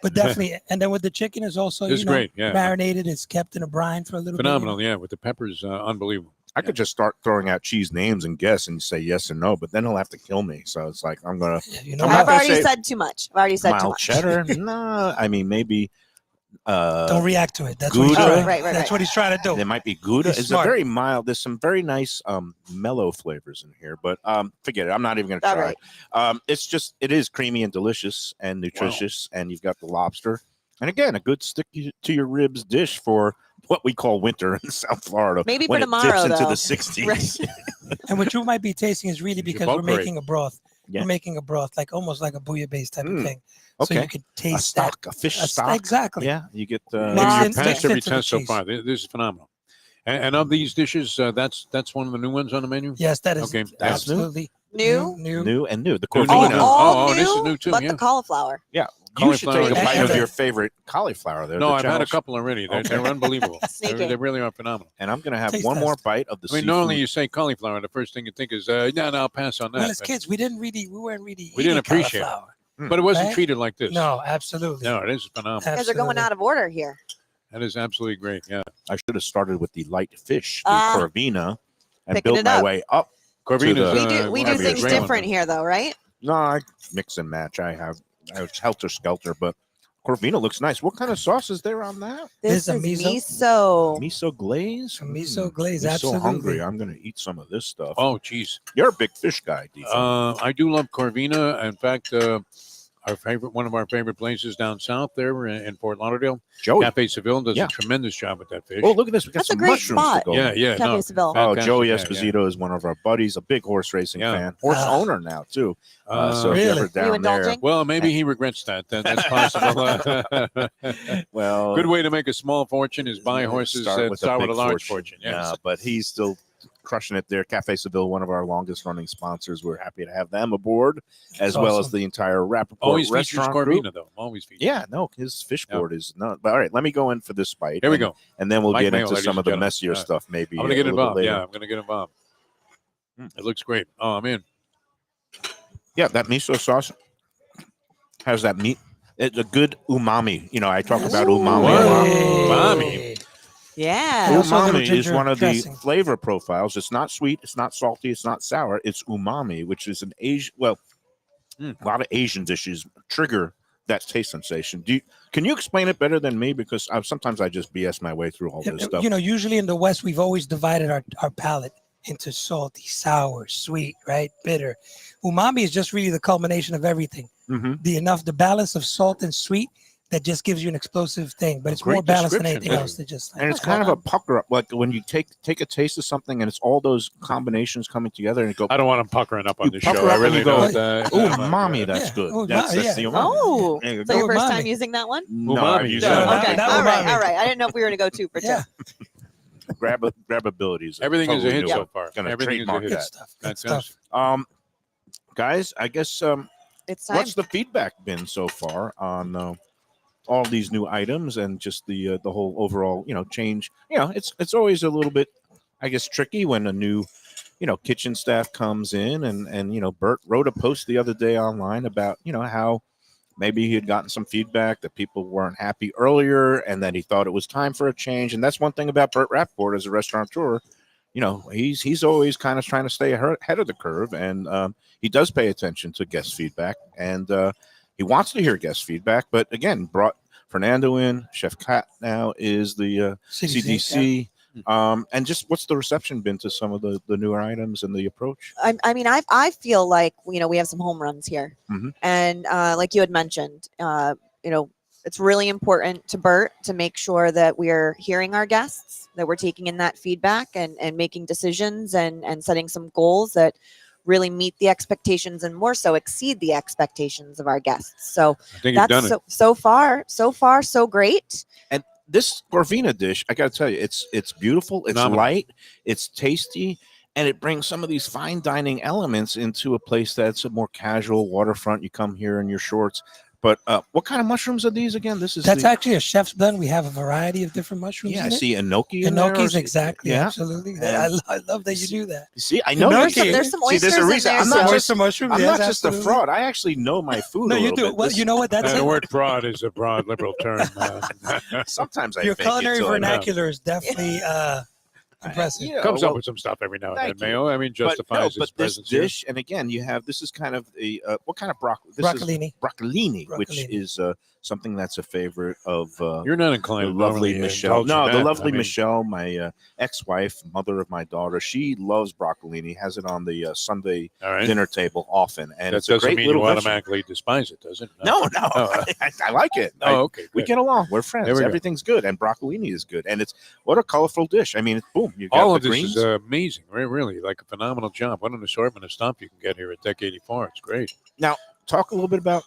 S7: But definitely, and then with the chicken is also
S1: This is great. Yeah,
S7: marinated. It's kept in a brine for a little
S1: phenomenal. Yeah, with the peppers, unbelievable.
S4: I could just start throwing out cheese names and guess and say yes or no, but then he'll have to kill me. So it's like I'm gonna
S7: bit. You know
S4: I'm not
S5: I've
S7: what?
S4: gonna
S5: already
S4: say
S5: said too much. I've already said too
S4: mild
S5: much.
S4: cheddar. No, I mean maybe.
S7: Don't react to it. That's what he's
S4: Gouda.
S7: trying.
S5: Oh, right, right,
S7: That's
S5: right.
S7: what he's trying to do.
S4: There might be Gouda.
S7: He's
S4: It's
S7: smart.
S4: a very mild. There's some very nice mellow flavors in here, but forget it. I'm not even going to
S5: All
S4: try.
S5: right.
S4: It is creamy and delicious and nutritious, and you've got the lobster, and again a good stick to your ribs dish for what we call winter in South Florida.
S5: Maybe for
S4: when
S5: tomorrow,
S4: it dips into
S5: though.
S4: the 60s.
S5: Right.
S7: And what you might be tasting is really
S1: It's your
S7: because we're
S1: bulk rate.
S7: making a broth.
S4: Yeah.
S7: We're making a broth, like almost like a bouillabaisse type
S4: Mm,
S7: of thing. So
S4: okay.
S7: you can
S4: A
S7: taste that.
S4: stock, a fish
S7: A
S4: stock.
S7: Exactly.
S4: Yeah, you get.
S7: Mix
S1: You've
S7: it-
S1: passed
S7: mix
S1: every
S7: it to the
S1: test so
S7: cheese.
S1: far. This is phenomenal. And of these dishes, that's one of the new ones on the menu.
S7: Yes, that is
S1: Okay,
S4: that's new?
S7: absolutely
S5: New?
S7: New.
S4: New and new. The
S1: New, new,
S4: corvina.
S1: new.
S5: All
S1: Oh,
S5: new,
S1: this is new too,
S5: but
S1: yeah.
S5: the cauliflower.
S4: Yeah. You should
S1: Cauliflower
S4: take a
S1: is
S4: bite of
S7: good.
S4: your favorite cauliflower there.
S1: No,
S4: the
S1: I've had a
S4: General-
S1: couple already. They're,
S4: Okay.
S1: they're unbelievable.
S5: Sneaky.
S1: They really are phenomenal.
S4: And I'm going to have
S7: Taste
S4: one more
S7: test.
S4: bite of the
S1: I mean,
S4: seafood.
S1: normally you say cauliflower, the first thing you think is, no, I'll pass on that.
S7: Well, as
S1: but,
S7: kids, we weren't really
S1: We didn't
S7: eating
S1: appreciate it.
S7: cauliflower.
S1: but it wasn't
S7: Right?
S1: treated like this.
S7: No, absolutely.
S1: No, it is phenomenal.
S5: You guys are going
S7: Absolutely.
S5: out of order here.
S1: That is absolutely great. Yeah.
S4: I should have started with the light fish, the
S5: Ah.
S4: corvina, and
S5: Picking
S4: built
S5: it
S4: my
S5: up.
S4: way up.
S1: Corvina's,
S5: We do
S1: one of the
S5: things
S1: great ones.
S5: different here, though, right?
S4: No, I mix and match. I was helter skelter, but corvina looks nice. What kind of sauce is there on that?
S5: This
S7: This
S5: is
S7: is
S5: miso.
S4: Miso glaze?
S7: Miso glaze,
S4: I'm
S7: absolutely.
S4: so hungry. I'm going to eat some of this stuff.
S1: Oh, geez.
S4: You're a big fish guy, Defo.
S1: I do love Corvina. In fact, one of our favorite places down south there in Fort Lauderdale,
S4: Joey.
S1: Cafe Seville does
S4: Yeah.
S1: a tremendous job with that fish.
S4: Oh, look at this. We got
S5: That's a
S4: some
S5: great
S4: mushrooms
S5: spot.
S4: to go.
S1: yeah,
S4: with.
S1: yeah.
S5: Cafe
S1: No,
S5: Seville.
S4: Oh,
S1: fantastic,
S4: Joey
S1: yeah,
S4: Esposito is one of our buddies, a big horse racing
S1: Yeah.
S4: fan, horse
S7: Ah.
S4: owner now too.
S1: yeah.
S4: So if you're
S7: Really?
S4: ever down
S5: You
S4: there,
S5: indulging?
S1: Well, maybe he regrets that. That's possible.
S4: well,
S1: Good way to make a small fortune is buy horses that start with a
S4: big
S1: large fortune. Yes.
S4: Yeah, but he's still crushing it there. Cafe Seville, one of our longest running sponsors. We're happy to have them aboard, as
S7: That's
S4: well as
S7: awesome.
S4: the entire Rapoport
S1: Always features
S4: Restaurant Group.
S1: Corvina, though. Always features.
S4: Yeah, no, his fish board is not. But all right, let me go in for this bite.
S1: Here we
S4: and-
S1: go.
S4: and then we'll
S1: Mike
S4: get
S1: Mayo,
S4: into
S1: ladies
S4: some
S1: and
S4: of the
S1: gentlemen.
S4: messier
S1: Yeah.
S4: stuff. Maybe
S1: I'm going to get
S4: a little
S1: involved.
S4: bit
S1: Yeah,
S4: later.
S1: I'm going to get involved. It looks great. Oh, I'm in.
S4: Yeah, that miso sauce has that meat. It's a good umami. You know, I talk about umami.
S1: What?
S4: a lot.
S1: Umami.
S5: Yeah.
S7: also a little
S4: Umami is
S7: ginger
S4: one of
S7: dressing.
S4: the flavor profiles. It's not sweet, it's not salty, it's not sour. It's umami, which is an Asian. Well, a lot of Asian dishes trigger that taste sensation. Can you explain it better than me? Because sometimes I just BS my way through all this stuff.
S7: You know, usually in the West, we've always divided our palate into salty, sour, sweet, right, bitter. Umami is just really the culmination of everything.
S4: Mhm.
S7: The balance of salt and sweet that just gives you an explosive thing, but it's
S1: Great
S7: more balanced than
S1: description,
S7: anything
S1: yeah.
S7: else. That just
S4: And it's kind of a pucker up, like when you take a taste of something and it's all those combinations coming together and you go,
S1: I don't want him puckering up on
S4: You
S1: this
S4: pucker
S1: show.
S4: up
S1: I
S4: and
S1: really
S4: you go,
S1: don't.
S4: oh, mommy, that's
S7: Yeah.
S4: good.
S7: Oh,
S4: That's
S7: yeah.
S4: the umami.
S5: Oh,
S4: There you
S5: so
S4: go.
S5: your first
S7: umami.
S5: time using that one?
S4: No,
S1: Umami,
S4: I've used
S1: yeah.
S4: that.
S5: Okay.
S7: that
S5: All right.
S7: umami.
S5: All right. I didn't know if we were going to go 2 for 2.
S7: Yeah.
S4: Grababilities.
S1: Everything is a hit
S4: totally
S1: so
S4: new.
S1: far.
S4: Gonna
S1: Everything is a
S4: trademark
S1: hit.
S7: Good
S4: that.
S7: stuff. Good stuff.
S1: Fantastic.
S4: Guys, I guess
S5: It's time.
S4: what's the feedback been so far on all these new items and just the whole overall change? It's always a little bit, I guess, tricky when a new kitchen staff comes in and Bert wrote a post the other day online about how maybe he had gotten some feedback that people weren't happy earlier and that he thought it was time for a change. And that's one thing about Bert Rapoport as a restaurateur. He's always kind of trying to stay ahead of the curve, and he does pay attention to guest feedback, and he wants to hear guest feedback. But again, brought Fernando in. Chef Kat now is the CDC. And just what's the reception been to some of the newer items and the approach?
S5: I mean, I feel like we have some home runs here,
S4: Mhm.
S5: and like you had mentioned, it's really important to Bert to make sure that we're hearing our guests, that we're taking in that feedback and making decisions and setting some goals that really meet the expectations and more so exceed the expectations of our guests. So
S1: I think you've done
S5: that's
S1: it.
S5: so far so great.
S4: And this Corvina dish, I got to tell you, it's beautiful, it's
S1: Phenomenal.
S4: light, it's tasty, and it brings some of these fine dining elements into a place that's a more casual waterfront. You come here in your shorts. But what kind of mushrooms are these again?
S7: That's actually a chef's blend. We have a variety of different mushrooms.
S4: yeah. I
S7: in it.
S4: see enoki. in there, or
S7: Enoki's
S4: see-
S7: exactly,
S4: Yeah.
S7: absolutely.
S4: And-
S7: I love that you do that.
S4: You see, I know
S7: Enoki.
S4: these-
S5: There's some
S4: See,
S5: oysters
S4: there's a
S5: in
S4: reason
S5: there.
S4: I'm not
S5: so-
S4: just
S7: mushrooms.
S4: I'm
S7: yes,
S4: not just a
S7: absolutely.
S4: fraud. I actually know my food.
S7: No,
S4: a
S7: you
S4: little
S7: do.
S4: bit.
S7: Well,
S4: This-
S7: you know what? That's
S1: The
S7: it.
S1: word fraud is a broad liberal term.
S4: Sometimes I
S7: Your
S4: fake it
S7: culinary
S4: till I know.
S7: vernacular is definitely impressive.
S4: Yeah,
S1: Comes
S4: well,
S1: up with some stuff every now and then,
S4: thank you.
S1: Mayo. I mean, justifies his
S4: but this
S1: presence here.
S4: dish, and again, you have this is kind of a what kind of broccoli? This
S7: Broccolini.
S4: is broccolini, which
S7: Broccolini.
S4: is something that's a favorite of
S1: You're not
S4: the
S1: inclined to
S4: lovely
S1: normally
S4: Michelle.
S1: indulge
S4: No,
S1: in
S4: the
S1: that.
S4: lovely
S1: I mean,
S4: Michelle, my ex-wife, mother of my daughter. She loves broccolini. Has it on the Sunday
S1: All right.
S4: dinner table often, and
S1: That
S4: it's a
S1: doesn't
S4: great
S1: mean
S4: little
S1: you
S4: vegetable.
S1: automatically despise it, does it?
S4: No,
S1: Oh.
S4: I like it.
S1: Oh, okay.
S4: We
S1: good.
S4: get along. We're friends.
S1: There we go.
S4: Everything's good, and broccolini is good, and it's what a colorful dish. I mean, boom, you got
S1: All
S4: the
S1: of this
S4: greens.
S1: is amazing. Really, like a phenomenal job. What an assortment of stuff you can get here at Deck 84. It's great.
S4: Talk a little bit about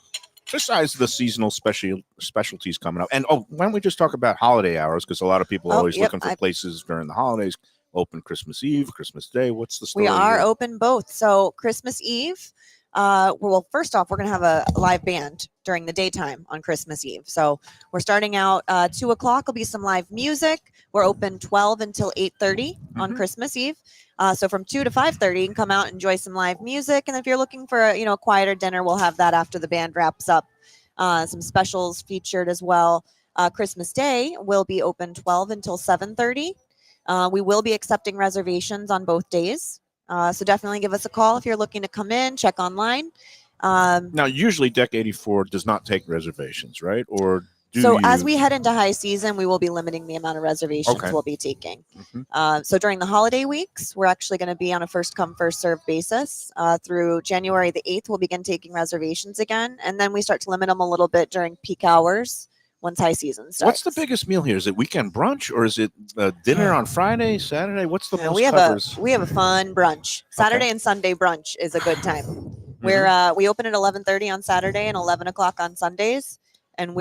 S4: besides the seasonal specialties coming up, and why don't we just talk about holiday hours? Because a lot of people are always looking for places during the holidays. Open Christmas Eve, Christmas Day. What's the story?
S5: We are
S4: here?
S5: open both. So Christmas Eve, well, first off, we're going to have a live band during the daytime on Christmas Eve. So we're starting out 2 o'clock. Will be some live music. We're open 12 until 8:30 on Christmas Eve. So from 2 to 5:30, you can come out and enjoy some live music. And if you're looking for a quieter dinner, we'll have that after the band wraps up. Some specials featured as well. Christmas Day will be open 12 until 7:30. We will be accepting reservations on both days. So definitely give us a call if you're looking to come in, check online.
S4: Now, usually Deck 84 does not take reservations, right? Or
S5: as we head into high season, we will be limiting the amount of reservations we'll be taking. So during the holiday weeks, we're actually going to be on a first come, first served basis. Through January the 8th, we'll begin taking reservations again. And then we start to limit them a little bit during peak hours once high season starts.
S4: What's the biggest meal here? Is it weekend brunch or is it dinner on Friday, Saturday? What's the most
S5: we have
S4: covers?
S5: we have a fun brunch. Saturday and Sunday brunch is a good time. We open at 11:30 on Saturday and 11 o'clock on Sundays, and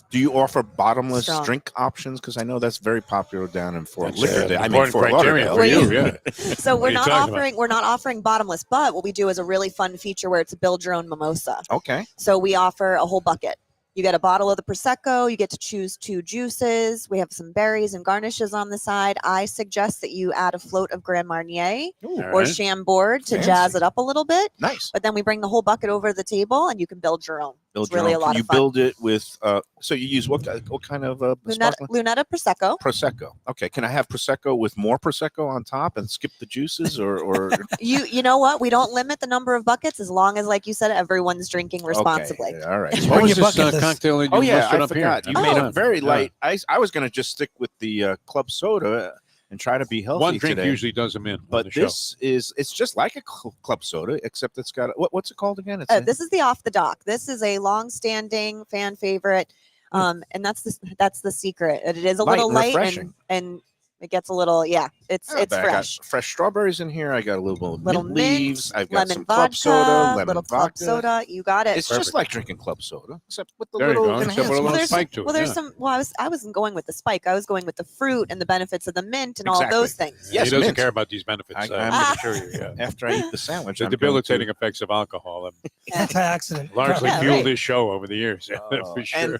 S4: Do you offer bottomless
S5: strong.
S4: drink options? Because I know that's very popular down in Fort
S1: That's
S4: Lauderdale.
S1: important
S4: Fort
S1: criteria
S4: Lauderdale.
S1: for you. Yeah.
S5: So
S1: What are you talking about?
S5: we're not offering bottomless, but what we do is a really fun feature where it's a build your own mimosa.
S4: Okay.
S5: So we offer a whole bucket. You get a bottle of the Prosecco. You get to choose 2 juices. We have some berries and garnishes on the side. I suggest that you add a float of Grand Marnier
S4: Ooh,
S5: or Chambord to jazz it up a little bit.
S4: nice.
S5: But then we bring the whole bucket over to the table, and you can build your own.
S4: Build
S5: It's really
S4: your own.
S5: a lot
S4: You
S5: of fun.
S4: build it with, so you use what kind of sparkling?
S5: Lunetta Prosecco.
S4: Prosecco. Okay. Can I have Prosecco with more Prosecco on top and skip the juices or
S5: You know what? We don't limit the number of buckets as long as, like you said, everyone's drinking responsibly.
S4: Okay. All right.
S7: It's
S1: What
S7: Bring
S1: was
S7: your
S1: this
S7: bucket list.
S1: cocktail that you
S4: Oh, yeah.
S1: listed
S4: I
S1: up
S4: forgot.
S1: here?
S4: You made
S1: Oh.
S4: it very
S1: Yeah.
S4: light. I was going to just stick with the club soda and try to be healthy
S1: One drink
S4: today.
S1: usually does them in. on
S4: But
S1: the show.
S4: it's just like a club soda, except it's got what's it called again? It's
S5: This is the Off the Dock. This is a long-standing fan favorite, and that's the secret. It is a
S4: Light
S5: little
S4: and
S5: light
S4: refreshing.
S5: and it gets a little it's
S4: I got
S5: fresh.
S4: fresh strawberries in here. I got a little
S5: Little
S4: mint
S5: mint,
S4: leaves. I've got
S5: lemon
S4: some
S5: vodka,
S4: club soda, lemon
S5: little
S4: vodka.
S5: club soda. You got it.
S4: It's just like drinking club soda, except with the
S1: There you
S4: little
S1: go, except with a little
S4: enhancements.
S1: spike to it.
S5: there's
S1: yeah.
S5: some. Well, I wasn't going with the spike. I was going with the fruit and the benefits of the mint and all of
S4: Exactly.
S5: those things.
S4: Yes,
S1: he doesn't
S4: mint.
S1: care about these benefits.
S4: I'm
S1: I'm
S4: gonna
S1: sure you. Yeah.
S4: After I eat the sandwich,
S1: The
S4: I'm going
S1: debilitating
S4: to-
S1: effects of alcohol have
S7: Antioxidant.
S1: largely
S5: Yeah,
S1: fueled
S5: right.
S1: this show over the years.
S4: Oh,
S1: for sure.
S4: and-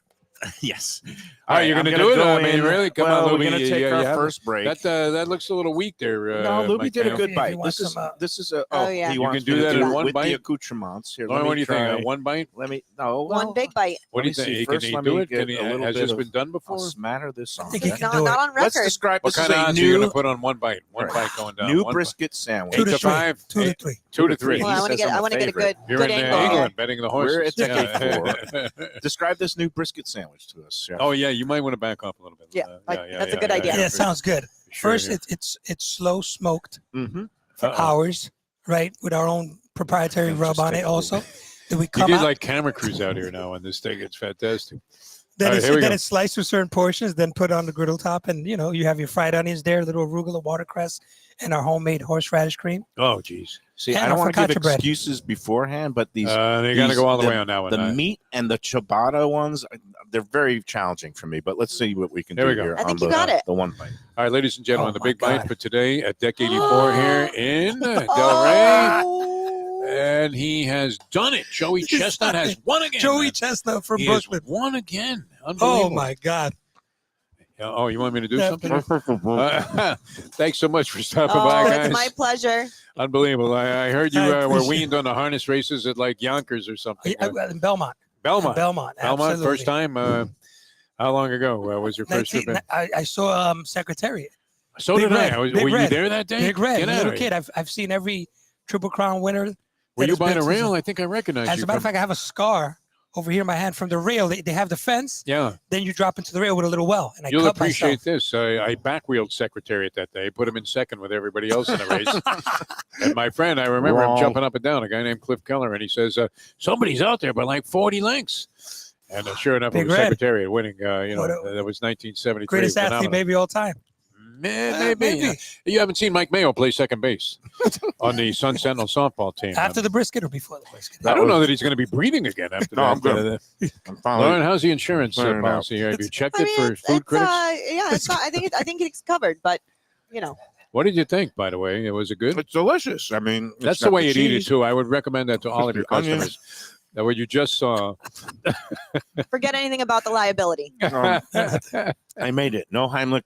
S4: yes.
S1: All right, you're
S4: I'm
S1: going to
S4: gonna
S1: do it?
S4: go
S1: I mean,
S4: in.
S1: really? Come
S4: Well,
S1: on,
S4: we're
S1: Lubie.
S4: going to take
S1: you
S4: our
S1: have-
S4: first break.
S1: That looks a little weak there.
S4: No, Lubie
S1: Mike
S4: did a
S1: Mayo.
S4: good
S7: If
S4: bite.
S7: you want
S4: This is
S7: some,
S4: this is a.
S5: Oh, yeah.
S4: he
S5: You
S4: wants
S1: can do
S4: me to
S1: that in one
S4: with
S1: bite?
S4: the accoutrements here.
S1: Lauren,
S4: let
S1: what
S4: me
S1: do you think?
S4: try.
S1: One bite?
S4: Let me no
S5: One big bite.
S1: What do you
S4: Let me
S1: think?
S4: see.
S1: Can
S4: First,
S1: he
S4: let
S1: do
S4: me
S1: it? Can
S4: get
S1: he,
S4: a little
S1: has
S4: bit
S1: this
S4: of-
S1: been done
S4: I'll
S1: before?
S4: smatter this on
S7: think he
S4: there.
S7: can
S5: Not,
S7: do
S5: not
S7: it.
S5: on
S4: Let's
S5: record.
S4: describe
S1: What
S4: this
S1: kind
S4: is
S1: of
S4: a
S1: odds are you going
S4: new
S1: to put on one bite? One
S4: Right.
S1: bite going down.
S4: new
S1: one
S4: brisket sandwich.
S7: 2 to 3.
S1: 5?
S7: 2 to 3.
S1: 2 to 3.
S5: Well, I want to
S4: says
S5: get.
S4: I'm
S5: I
S4: a
S5: want to get a
S4: favorite.
S5: good.
S1: You're
S5: good
S1: in
S5: angle here.
S1: England betting the horses.
S4: We're at
S1: Yeah.
S4: Describe this new brisket sandwich to us, Chef.
S1: Oh, yeah. You might want to back off a little bit.
S5: Yeah, that's a good idea.
S7: Yeah, sounds good.
S1: Sure,
S7: First,
S1: yeah.
S7: it's slow smoked
S4: Mm-hmm.
S7: for
S1: Uh-oh.
S7: hours, right? With our own proprietary
S4: Yeah,
S7: rub
S4: just
S7: on
S4: take
S7: it
S4: a
S7: also. Then we
S1: You
S7: come
S1: did
S7: out.
S1: like camera crews out here now on this thing. It's fantastic.
S7: Then,
S1: All right, here we go.
S7: it's sliced with certain portions, then put on the griddle top, and you have your fried onions there, little arugula, watercress, and our homemade horseradish cream.
S1: Oh, geez.
S4: See,
S7: And
S4: I don't
S7: our
S4: want to give
S7: focaccia bread.
S4: excuses beforehand, but these
S1: They got to
S4: these-
S1: go all the
S4: the-
S1: way on that one.
S4: the meat and the ciabatta ones, they're very challenging for me. But let's see what we can
S1: There
S4: do
S1: we go.
S4: here.
S5: I think
S4: on
S5: you got it.
S4: The one bite.
S1: All right, ladies and gentlemen,
S7: Oh,
S1: the
S7: my
S1: big bite
S7: God.
S1: for today at Deck 84 here in Delray.
S5: Oh.
S1: And he has done it. Joey
S7: He's
S1: Chestnut
S7: done
S1: has
S7: it.
S1: won again.
S7: Joey
S1: man.
S7: Chestnut from
S1: He has
S7: Brooklyn.
S1: won again. Unbelievable.
S7: Oh, my God.
S1: Oh, you want me to do
S7: Yeah.
S1: something? Thanks so much for stopping
S5: Oh,
S1: by, guys.
S5: it's my pleasure.
S1: Unbelievable. I heard you
S7: I
S1: were
S7: appreciate
S1: weaned on the harness races at like Yonkers or something.
S7: In Belmont.
S1: Belmont.
S7: Belmont.
S1: Belmont,
S7: absolutely.
S1: first time. How long ago was your first
S7: 19
S1: trip?
S7: I saw Secretariat.
S1: So
S7: Big
S1: did
S7: Red,
S1: I. Were
S7: Big
S1: you
S7: Red.
S1: there that day?
S7: Big Red.
S1: Get out
S7: Little
S1: of
S7: kid.
S1: here.
S7: I've seen every Triple Crown winner.
S1: Were
S7: that
S1: you
S7: has
S1: by
S7: been
S1: the
S7: to-
S1: rail? I think I recognize
S7: As
S1: you.
S7: a matter of
S1: from-
S7: fact, I have a scar over here in my hand from the rail. They have the fence.
S1: yeah,
S7: Then you drop into the rail with a little well, and I
S1: you'll
S7: cut
S1: appreciate
S7: myself.
S1: this. I back-wheeled Secretariat that day, put him in second with everybody else in the race. And my friend, I remember him
S4: Wrong.
S1: jumping up and down, a guy named Cliff Keller, and he says, somebody's out there by like 40 lengths. And sure enough, it
S7: Big
S1: was
S7: Red.
S1: Secretariat winning.
S7: What a-
S1: That was 1973.
S7: Greatest athlete
S1: Phenomenal.
S7: maybe all time.
S1: Maybe.
S7: maybe.
S1: You haven't seen Mike Mayo play second base on the Sun Sentinel softball team.
S7: After the brisket or before the brisket?
S1: I don't know that he's going to be breathing again after
S4: No,
S1: that.
S4: I'm good. I'm finally
S1: Lauren, how's the insurance
S4: Clearing it out.
S1: policy here? Have you checked
S5: I
S1: it
S5: mean,
S1: for food critics?
S5: yeah, it's not, I think it's covered, but you know,
S1: What did you think, by the way? Was it good?
S4: It's delicious. I mean, it's
S1: That's the
S4: got
S1: way you'd eat it,
S4: cheese.
S1: too. I would recommend that to all of your
S4: The onions.
S1: customers. That what you just saw.
S5: forget anything about the liability.
S4: I made it. No Heimlich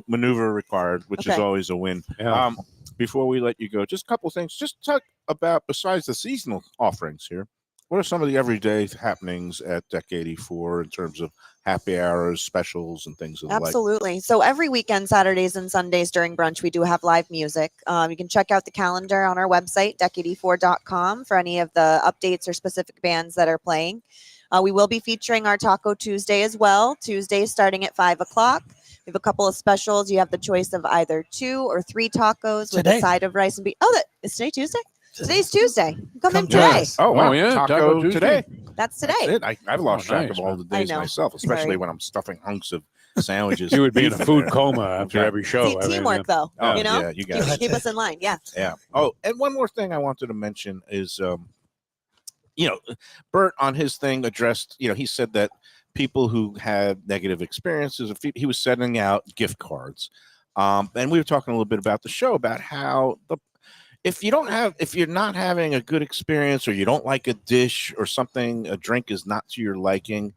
S4: maneuver required, which is
S5: Okay.
S4: always a win.
S1: Yeah.
S4: Before we let you go, just a couple things. Just talk about, besides the seasonal offerings here, what are some of the everyday happenings at Deck 84 in terms of happy hours, specials, and things of the like?
S5: Absolutely. So every weekend, Saturdays and Sundays during brunch, we do have live music. You can check out the calendar on our website, deck84.com, for any of the updates or specific bands that are playing. We will be featuring our Taco Tuesday as well. Tuesday starting at 5 o'clock. We have a couple of specials. You have the choice of either 2 or 3 tacos with
S7: Today.
S5: a side of rice and beef. Oh, is today Tuesday? Today's Tuesday. Come in
S7: Come join
S5: today.
S7: us.
S4: Oh, wow.
S1: Oh, yeah,
S4: Taco,
S1: Taco Tuesday.
S4: today.
S5: That's today.
S4: That's it. I've lost track
S1: nice,
S4: of all the
S5: I
S4: days
S5: know.
S4: myself, especially
S5: Sorry.
S4: when I'm stuffing hunks of sandwiches.
S1: You would be in a
S4: beef
S1: food
S4: there.
S1: coma after
S4: Okay.
S1: every show.
S5: See,
S1: I mean,
S5: teamwork, though.
S4: Oh,
S5: you know,
S4: yeah, you got it.
S5: keep us in line. Yeah.
S4: Yeah. Oh, and one more thing I wanted to mention is, Bert on his thing addressed, he said that people who had negative experiences, he was sending out gift cards. And we were talking a little bit about the show about how if you're not having a good experience or you don't like a dish or something, a drink is not to your liking,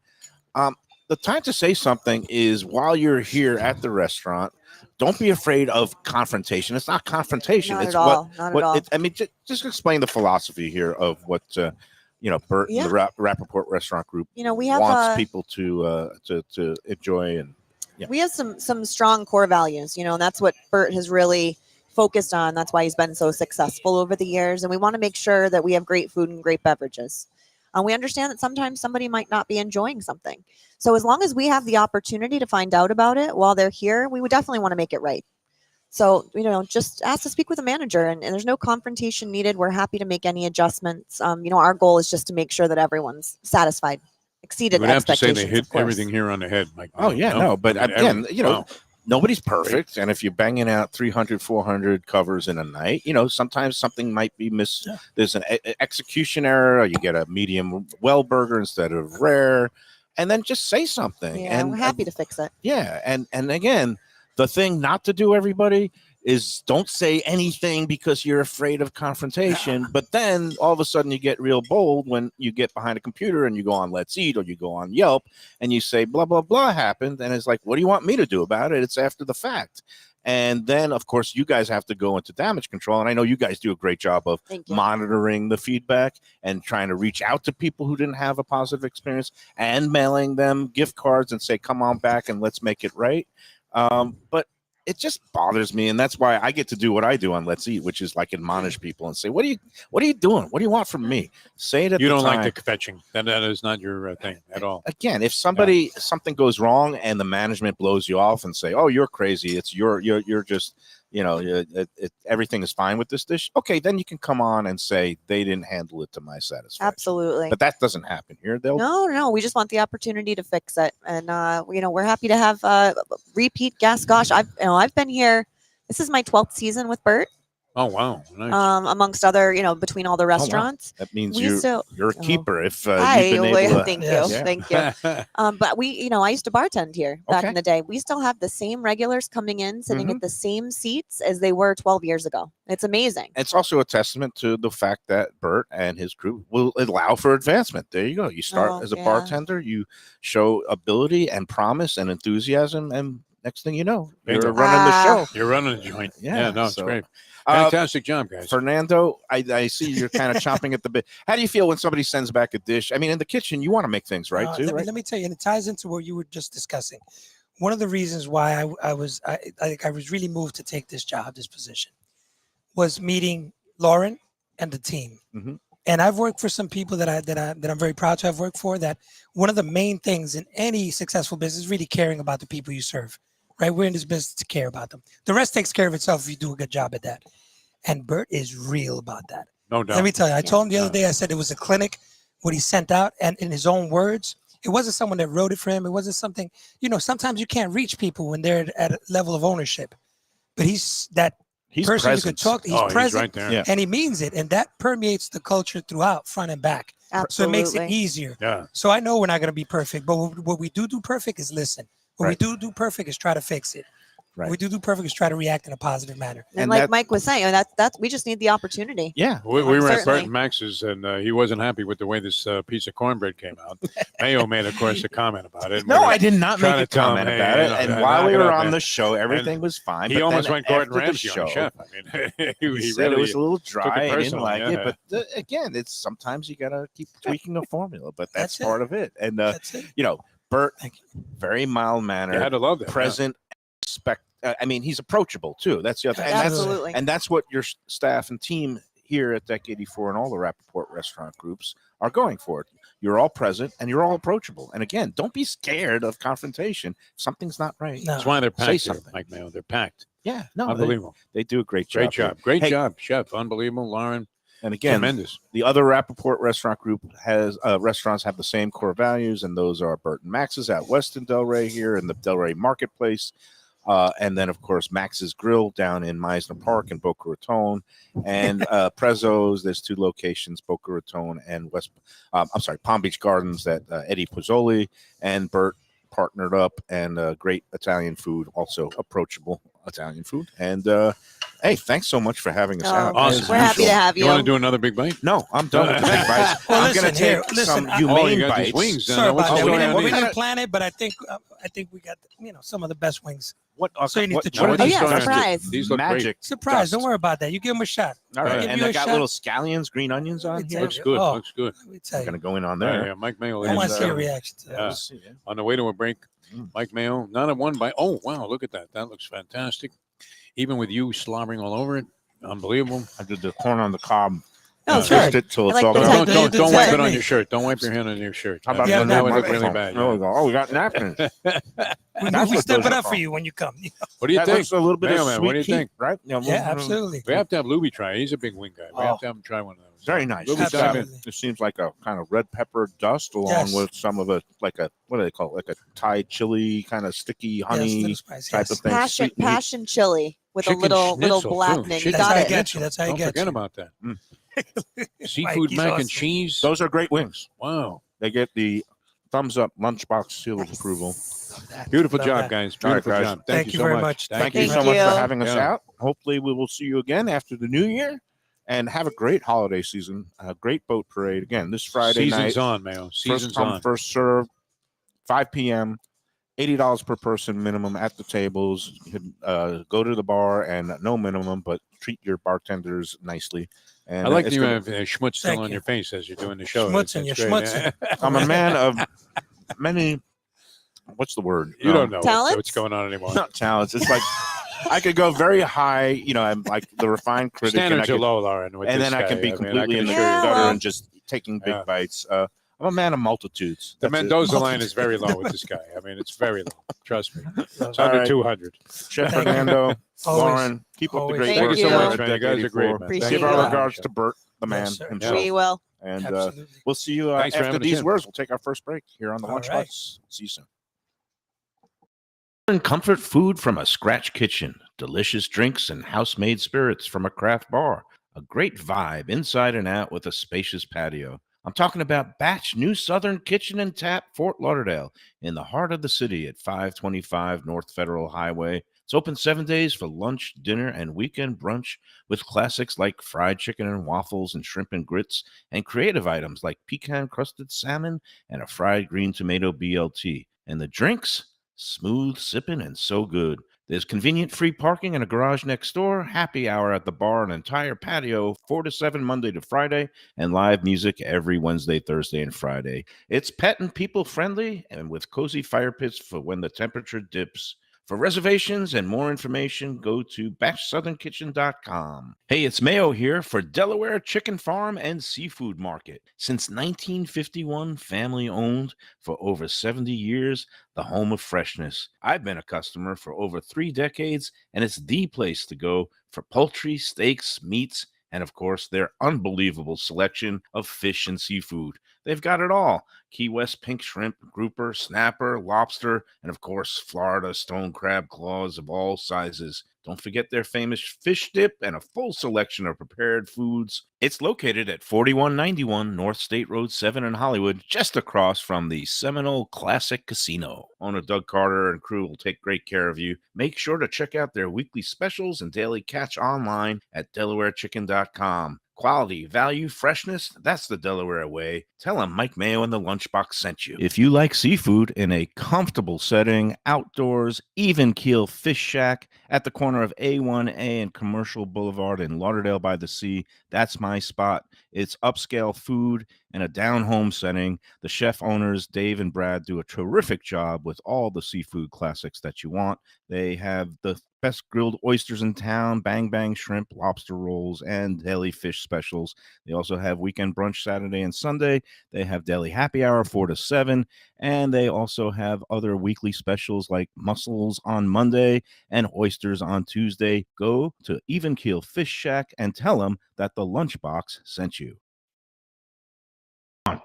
S4: the time to say something is while you're here at the restaurant. Don't be afraid of confrontation. It's not confrontation.
S5: Not
S4: It's
S5: at all. Not at all.
S4: I mean, just explain the philosophy here of what Bert
S5: Yeah.
S4: and the Rapoport Restaurant Group
S5: We have
S4: wants people to enjoy and. Yeah.
S5: We have some strong core values, and that's what Bert has really focused on. That's why he's been so successful over the years. And we want to make sure that we have great food and great beverages. We understand that sometimes somebody might not be enjoying something. So as long as we have the opportunity to find out about it while they're here, we would definitely want to make it right. So, just ask to speak with a manager and there's no confrontation needed. We're happy to make any adjustments. Our goal is just to make sure that everyone's satisfied, exceeded
S1: You would have to say
S5: expectations.
S1: they hit
S5: of course.
S1: everything here on the head, Mike.
S4: Oh yeah, no, but
S1: I mean,
S4: again,
S1: wow.
S4: nobody's perfect, and if you're banging out 300, 400 covers in a night, sometimes something might be missed.
S1: Yeah.
S4: There's an execution error, or you get a medium well burger instead of rare, and then just say something.
S5: Yeah,
S4: and
S5: we're happy to fix it.
S4: Yeah, and again, the thing not to do, everybody, is don't say anything because you're afraid of confrontation. But then all of a sudden you get real bold when you get behind a computer and you go on Let's Eat or you go on Yelp and you say blah, blah, blah happened. And it's like, what do you want me to do about it? It's after the fact. And then, of course, you guys have to go into damage control. And I know you guys do a great job of
S5: Thank you.
S4: monitoring the feedback and trying to reach out to people who didn't have a positive experience and mailing them gift cards and say, come on back and let's make it right. But it just bothers me, and that's why I get to do what I do on Let's Eat, which is like admonish people and say, "What are you doing? What do you want from me?" Say it at
S1: You
S4: the
S1: don't
S4: time.
S1: like the fetching. That is not your thing at all.
S4: Again, if something goes wrong and the management blows you off and say, "Oh, you're crazy. It's you're just everything is fine with this dish." Okay, then you can come on and say they didn't handle it to my satisfaction.
S5: Absolutely.
S4: But that doesn't happen here.
S5: No. We just want the opportunity to fix it, and we're happy to have repeat guests. Gosh, I've been here. This is my 12th season with Bert.
S1: Oh wow, nice.
S5: Amongst other, between all the restaurants.
S4: That means
S5: We
S4: you're
S5: still-
S4: a keeper. If you've
S5: Hi,
S4: been able to,
S5: thank you,
S7: Yes.
S5: thank you. But I used to bartend here back
S4: Okay.
S5: in the day. We still have the same regulars coming in, sitting
S4: Mm-hmm.
S5: at the same seats as they were 12 years ago. It's amazing.
S4: it's also a testament to the fact that Bert and his crew will allow for advancement. There you go. You start
S5: Oh,
S4: as a
S5: yeah.
S4: bartender, you show ability and promise and enthusiasm, and next thing you know, you're
S1: Bingo.
S4: running the show.
S1: You're running a joint.
S4: Yeah,
S1: No, it's
S4: so,
S1: great.
S4: Uh,
S1: Fantastic job, guys.
S4: Fernando, I see you're kind of chomping at the bit. How do you feel when somebody sends back a dish? I mean, in the kitchen, you want to make things right too,
S7: let,
S4: right?
S7: Me, let me tell you, and it ties into what you were just discussing. One of the reasons why I was really moved to take this job, this position, was meeting Lauren and the team.
S4: Mhm.
S7: And I've worked for some people that I'm very proud to have worked for. That one of the main things in any successful business is really caring about the people you serve. Right? We're in this business to care about them. The rest takes care of itself if you do a good job at that. And Bert is real about that.
S1: No doubt.
S7: Let me tell you, I told him the other day, I said it was a clinic, what he sent out, and in his own words, it wasn't someone that wrote it for him. It wasn't something, sometimes you can't reach people when they're at a level of ownership. but he's that
S4: He's
S7: person you
S4: present.
S7: could talk to. He's
S1: Oh, he's
S7: present,
S1: right there.
S4: Yeah.
S7: and he means it, and that permeates the culture throughout, front and back. So it makes it
S5: Absolutely.
S7: easier.
S1: Yeah.
S7: So I know we're not going to be perfect, but what we do perfect is listen. What
S4: Right.
S7: we do perfect is try to fix it.
S4: Right.
S7: What we do perfect is try to react in a positive manner.
S5: And
S4: And
S5: like
S4: that-
S5: Mike was saying, that's we just need the opportunity.
S4: Yeah.
S1: We were at
S5: Certainly.
S1: Bert and Max's, and he wasn't happy with the way this piece of cornbread came out. Mayo made, of course, a comment about it.
S4: No, I did not
S1: Trying
S4: make a
S1: to tell him,
S4: comment
S1: hey,
S4: about it.
S1: you know,
S4: And while
S1: knock
S4: we
S1: it
S4: were
S1: up,
S4: on
S1: man.
S4: the show, everything was fine.
S1: He
S4: but
S1: almost
S4: then
S1: went Gordon
S4: after the
S1: Ramsay on the chef. I mean, he
S4: He said
S1: really
S4: it was a little dry.
S1: it
S4: He didn't
S1: personally,
S4: like
S1: yeah.
S4: it, but again, it's sometimes you gotta keep tweaking the formula. But that's
S7: That's it.
S4: part of it. And
S7: That's it.
S4: Bert,
S7: Thank
S4: very mild
S1: you had
S4: mannered,
S1: to love that.
S4: present. I mean, he's approachable too. That's the other, and that's
S5: Absolutely.
S4: and that's what your staff and team here at Deck 84 and all the Rapoport restaurant groups are going for. You're all present and you're all approachable. And again, don't be scared of confrontation. If something's not right.
S7: No.
S1: That's why they're
S4: Say
S1: packed here,
S4: something.
S1: Mike Mayo. They're packed.
S4: Yeah, no,
S1: Unbelievable.
S4: they do a great job.
S1: Great job. Great
S4: Hey,
S1: job, chef. Unbelievable. Lauren,
S4: And again,
S1: tremendous.
S4: the other Rapoport restaurant group has restaurants have the same core values, and those are Bert and Max's out west in Delray here in the Delray Marketplace. And then, of course, Max's Grill down in Meisner Park in Boca Raton, and Prezzo's. There's 2 locations, Boca Raton and Palm Beach Gardens. That Eddie Pozzoli and Bert partnered up, and great Italian food, also approachable Italian food. And hey, thanks so much for having us out.
S1: Awesome.
S4: as
S5: We're happy to
S4: usual.
S5: have
S1: You
S5: you.
S1: want to do another big bite?
S4: No, I'm done with the big bites.
S7: Well,
S4: I'm going
S7: listen,
S4: to
S7: here,
S4: take
S7: listen,
S4: some
S7: I-
S1: Oh,
S4: humane
S1: you got
S4: bites.
S1: these wings.
S7: Sorry
S1: What's
S7: about that.
S1: going
S7: We
S1: on
S7: didn't
S1: here?
S7: plan it, but I think we got some of the best wings.
S4: What?
S7: So you need to
S1: Now,
S7: try
S1: what
S7: it.
S1: are
S5: Oh
S1: these
S5: yeah,
S1: going on?
S5: surprise.
S1: These look
S4: Magic.
S1: great.
S7: Surprise!
S4: Dust.
S7: Don't worry about that. You give them a shot.
S4: All right,
S7: Give
S4: and
S7: you
S4: I
S7: a
S4: got
S7: shot.
S4: little scallions, green onions on
S7: Let me
S4: here.
S7: tell
S1: Looks
S7: you.
S1: good.
S7: Oh.
S1: Looks good.
S7: Let me tell
S4: I'm
S7: you.
S4: going to go in on
S1: Yeah,
S4: there.
S1: yeah. Mike Mayo.
S7: I want
S1: is,
S7: to see your
S1: uh,
S7: reaction to that.
S1: yeah.
S4: Let's see, yeah.
S1: on the way to a break.
S4: Mm.
S1: Mike Mayo, not a one bite. Oh, wow. Look at that. That looks fantastic. Even with you slobbering all over it. Unbelievable.
S4: I did the corn on the cob.
S5: Oh,
S1: Yeah.
S5: sure.
S4: Twist it till
S5: I
S4: it's
S5: like
S4: all
S5: the
S1: Don't,
S4: gone.
S5: technique.
S1: don't, don't wipe it on
S7: Technique.
S1: your shirt. Don't wipe your hand on your shirt.
S4: How about
S7: Yeah,
S4: the
S7: that
S1: would look
S7: microphone.
S1: really bad.
S4: There we go. Oh, we got napkins.
S7: We
S4: That's what
S7: step
S4: those
S7: it
S4: are
S7: up for
S4: called.
S7: you when you come.
S1: What do you
S4: That
S1: think?
S4: looks a little bit
S1: Mayo
S4: of
S1: Man,
S4: sweet
S1: what do you
S4: heat,
S1: think?
S4: right?
S7: Yeah, absolutely.
S1: We have to have Lubie try. He's a big wing guy. We
S4: Oh.
S1: have to have him try one of those.
S4: Very nice.
S1: Lubie,
S4: It's
S1: dive
S4: got-
S1: in.
S7: Absolutely.
S4: It seems like a kind of red pepper dust along
S7: Yes.
S4: with some of a what do they call it? Like a Thai chili kind of sticky
S7: Yes,
S4: honey
S7: little spice,
S4: type
S7: yes.
S4: of thing.
S5: Passion,
S4: Sweet meat.
S5: passion chili with
S1: Chicken
S5: a little
S1: schnitzel, too.
S5: blackening. You
S1: Chicken
S7: That's how
S5: got
S7: I
S5: it.
S7: get you. That's how I
S1: Don't
S7: get
S1: forget
S7: you.
S1: about that.
S4: Mm.
S1: Seafood
S7: he's
S1: mac and
S7: awesome.
S1: cheese.
S4: Those are great wings.
S1: Wow.
S4: They get the thumbs up lunchbox seal of
S5: Nice.
S4: approval.
S1: Beautiful
S7: Love
S1: job,
S7: that.
S1: guys.
S4: All right,
S1: Beautiful
S4: guys.
S1: job.
S7: Thank you
S1: so
S7: very
S1: much.
S7: much.
S4: Thank you
S5: Thank
S4: so much
S5: you.
S4: for having us
S1: Yeah.
S4: out. Hopefully, we will see you again after the new year, and have a great holiday season. A great boat parade again this Friday
S1: Season's
S4: night.
S1: on, Mayo.
S4: First
S1: Season's
S4: come,
S1: on.
S4: first serve. 5 p.m. $80 per person minimum at the tables. You can go to the bar and no minimum, but treat your bartenders nicely. And
S1: I like
S4: it's
S1: that you
S4: gonna-
S1: have schmutz still
S7: Thank
S1: on
S7: you.
S1: your face as you're doing the show.
S7: Schmutzing,
S1: That's
S7: you're
S1: great.
S7: schmutzing.
S4: I'm a man of many. What's the word?
S1: You don't know
S5: Talents?
S1: what's going on anymore.
S4: Not talents. It's like I could go very high. I'm like the refined critic, and,
S1: Standards
S4: I
S1: are
S4: could,
S1: low, Lauren. with
S4: and
S1: this
S4: then I
S1: guy.
S4: can be
S1: mean,
S4: completely in the
S1: assure you.
S5: Yeah,
S4: gutter
S5: well.
S4: and just taking big
S1: Yeah.
S4: bites. I'm a man of multitudes.
S1: The
S4: That's it.
S1: Mendoza line is very low with this guy. I mean, it's very low. Trust me. It's
S4: All
S1: under
S4: right.
S1: 200.
S4: Chef
S7: Thank you.
S4: Fernando,
S7: Always.
S4: Lauren, keep up the
S7: Always.
S4: great
S5: Thank
S4: work.
S5: you so
S4: here
S5: much,
S4: at
S1: man. You
S4: Deck
S1: guys are
S4: 84.
S1: great, man.
S5: Appreciate
S4: Give
S5: it.
S4: our
S5: Yeah.
S4: regards to Bert, the man
S7: Yes, sir.
S4: himself.
S5: We will.
S4: And
S7: Absolutely.
S4: we'll see you
S1: Thanks for
S4: after
S1: having us
S4: these
S1: in.
S4: words. We'll take our first break here on the
S7: All
S4: Lunchbox.
S7: right.
S4: See you soon. Comfort food from a scratch kitchen, delicious drinks and house-made spirits from a craft bar, a great vibe inside and out with a spacious patio. I'm talking about Batch New Southern Kitchen and Tap, Fort Lauderdale, in the heart of the city at 525 North Federal Highway. It's open 7 days for lunch, dinner, and weekend brunch with classics like fried chicken and waffles and shrimp and grits, and creative items like pecan-crusted salmon and a fried green tomato BLT. And the drinks? Smooth sipping and so good. There's convenient free parking and a garage next door, happy hour at the bar, an entire patio, 4 to 7 Monday to Friday, and live music every Wednesday, Thursday, and Friday. It's pet and people friendly and with cozy fire pits for when the temperature dips. For reservations and more information, go to batchsouthernkitchen.com. Hey, it's Mayo here for Delaware Chicken Farm and Seafood Market. Since 1951, family owned for over 70 years, the home of freshness. I've been a customer for over 3 decades, and it's the place to go for poultry, steaks, meats, and of course, their unbelievable selection of fish and seafood. They've got it all. Key West pink shrimp, grouper, snapper, lobster, and of course, Florida stone crab claws of all sizes. Don't forget their famous fish dip and a full selection of prepared foods. It's located at 4191 North State Road 7 in Hollywood, just across from the Seminole Classic Casino. Owner Doug Carter and crew will take great care of you. Make sure to check out their weekly specials and daily catch online at DelawareChicken.com. Quality, value, freshness, that's the Delaware way. Tell them Mike Mayo and the Lunchbox sent you. If you like seafood in a comfortable setting, outdoors, even keel fish shack at the corner of A1A and Commercial Boulevard in Lauderdale by the Sea, that's my spot. It's upscale food in a down-home setting. The chef owners, Dave and Brad, do a terrific job with all the seafood classics that you want. They have the best grilled oysters in town, bang bang shrimp, lobster rolls, and deli fish specials. They also have weekend brunch Saturday and Sunday. They have deli happy hour 4 to 7, and they also have other weekly specials like mussels on Monday and oysters on Tuesday. Go to Even Keel Fish Shack and tell them that the Lunchbox sent you.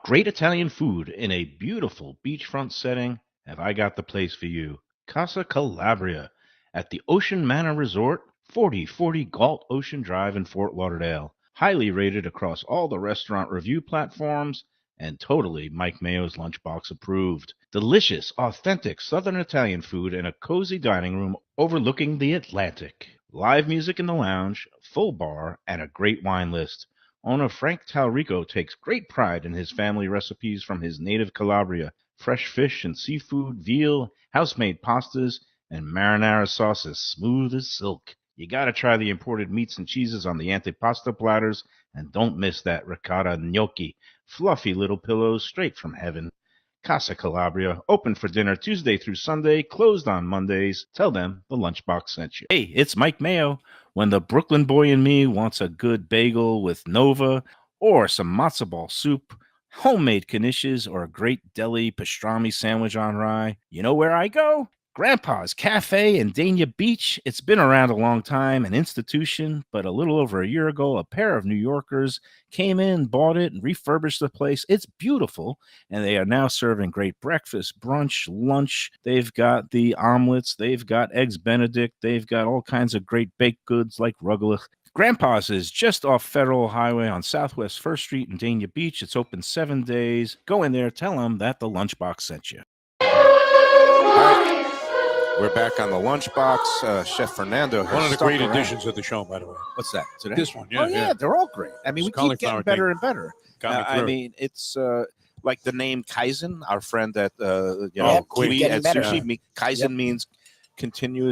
S4: Great Italian food in a beautiful beachfront setting. Have I got the place for you? Casa Calabria at the Ocean Manor Resort, 4040 Galt Ocean Drive in Fort Lauderdale. Highly rated across all the restaurant review platforms and totally Mike Mayo's Lunchbox approved. Delicious, authentic Southern Italian food in a cozy dining room overlooking the Atlantic. Live music in the lounge, full bar, and a great wine list. Owner Frank Talrico takes great pride in his family recipes from his native Calabria. Fresh fish and seafood, veal, house-made pastas, and marinara sauces smooth as silk. You gotta try the imported meats and cheeses on the antipasto platters, and don't miss that ricotta gnocchi, fluffy little pillows straight from heaven. Casa Calabria, open for dinner Tuesday through Sunday, closed on Mondays. Tell them the Lunchbox sent you. Hey, it's Mike Mayo. When the Brooklyn boy in me wants a good bagel with Nova, or some matzo ball soup, homemade knishes, or a great deli pastrami sandwich on rye, you know where I go? Grandpa's Cafe in Dania Beach. It's been around a long time, an institution, but a little over a year ago, a pair of New Yorkers came in, bought it, and refurbished the place. It's beautiful, and they are now serving great breakfast, brunch, lunch. They've got the omelets. They've got eggs Benedict. They've got all kinds of great baked goods like rugelach. Grandpa's is just off Federal Highway on Southwest 1st Street in Dania Beach. It's open 7 days. Go in there, tell them that the Lunchbox sent you. We're back on the Lunchbox. Chef Fernando has
S1: One of the
S4: stuck
S1: great
S4: around.
S1: additions of the show, by the way.
S4: What's that? Today?
S1: This one, yeah.
S4: Oh, yeah, they're all great. I mean,
S1: It's
S4: we keep getting better
S1: cauliflower
S4: and better.
S1: Got me
S4: I
S1: through.
S4: mean, it's like the name Kaizen, our friend at
S6: Yep,
S4: Kui
S6: keep getting
S4: at
S6: better.
S4: Sushi. Kaizen means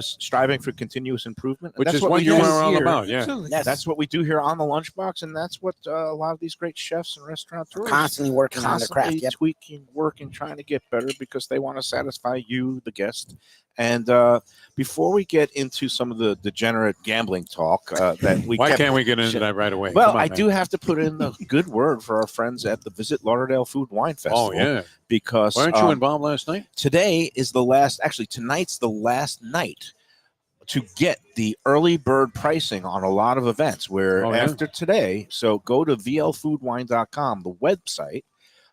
S4: striving for continuous improvement. And
S1: Which
S4: that's
S1: is what
S4: we
S1: you
S4: do
S1: are all
S4: here.
S1: about, yeah.
S7: Absolutely.
S6: Yes.
S4: That's what we do here on the Lunchbox, and that's what a lot of these great chefs and restaurateurs
S6: Constantly working on their craft.
S4: constantly
S6: Yep.
S4: tweaking, working, trying to get better because they want to satisfy you, the guest. And before we get into some of the degenerate gambling talk that we
S1: Why
S4: kept-
S1: can't we get into that right away?
S4: Well,
S1: Come on,
S4: I
S1: man.
S4: do have to put in a good word for our friends at the Visit Lauderdale Food Wine Festival.
S1: Oh, yeah.
S4: Because
S1: Weren't you involved last night?
S4: today is the last, actually, tonight's the last night to get the early bird pricing on a lot of events where
S1: Oh, yeah.
S4: after today, so go to vlfoodwine.com, the website.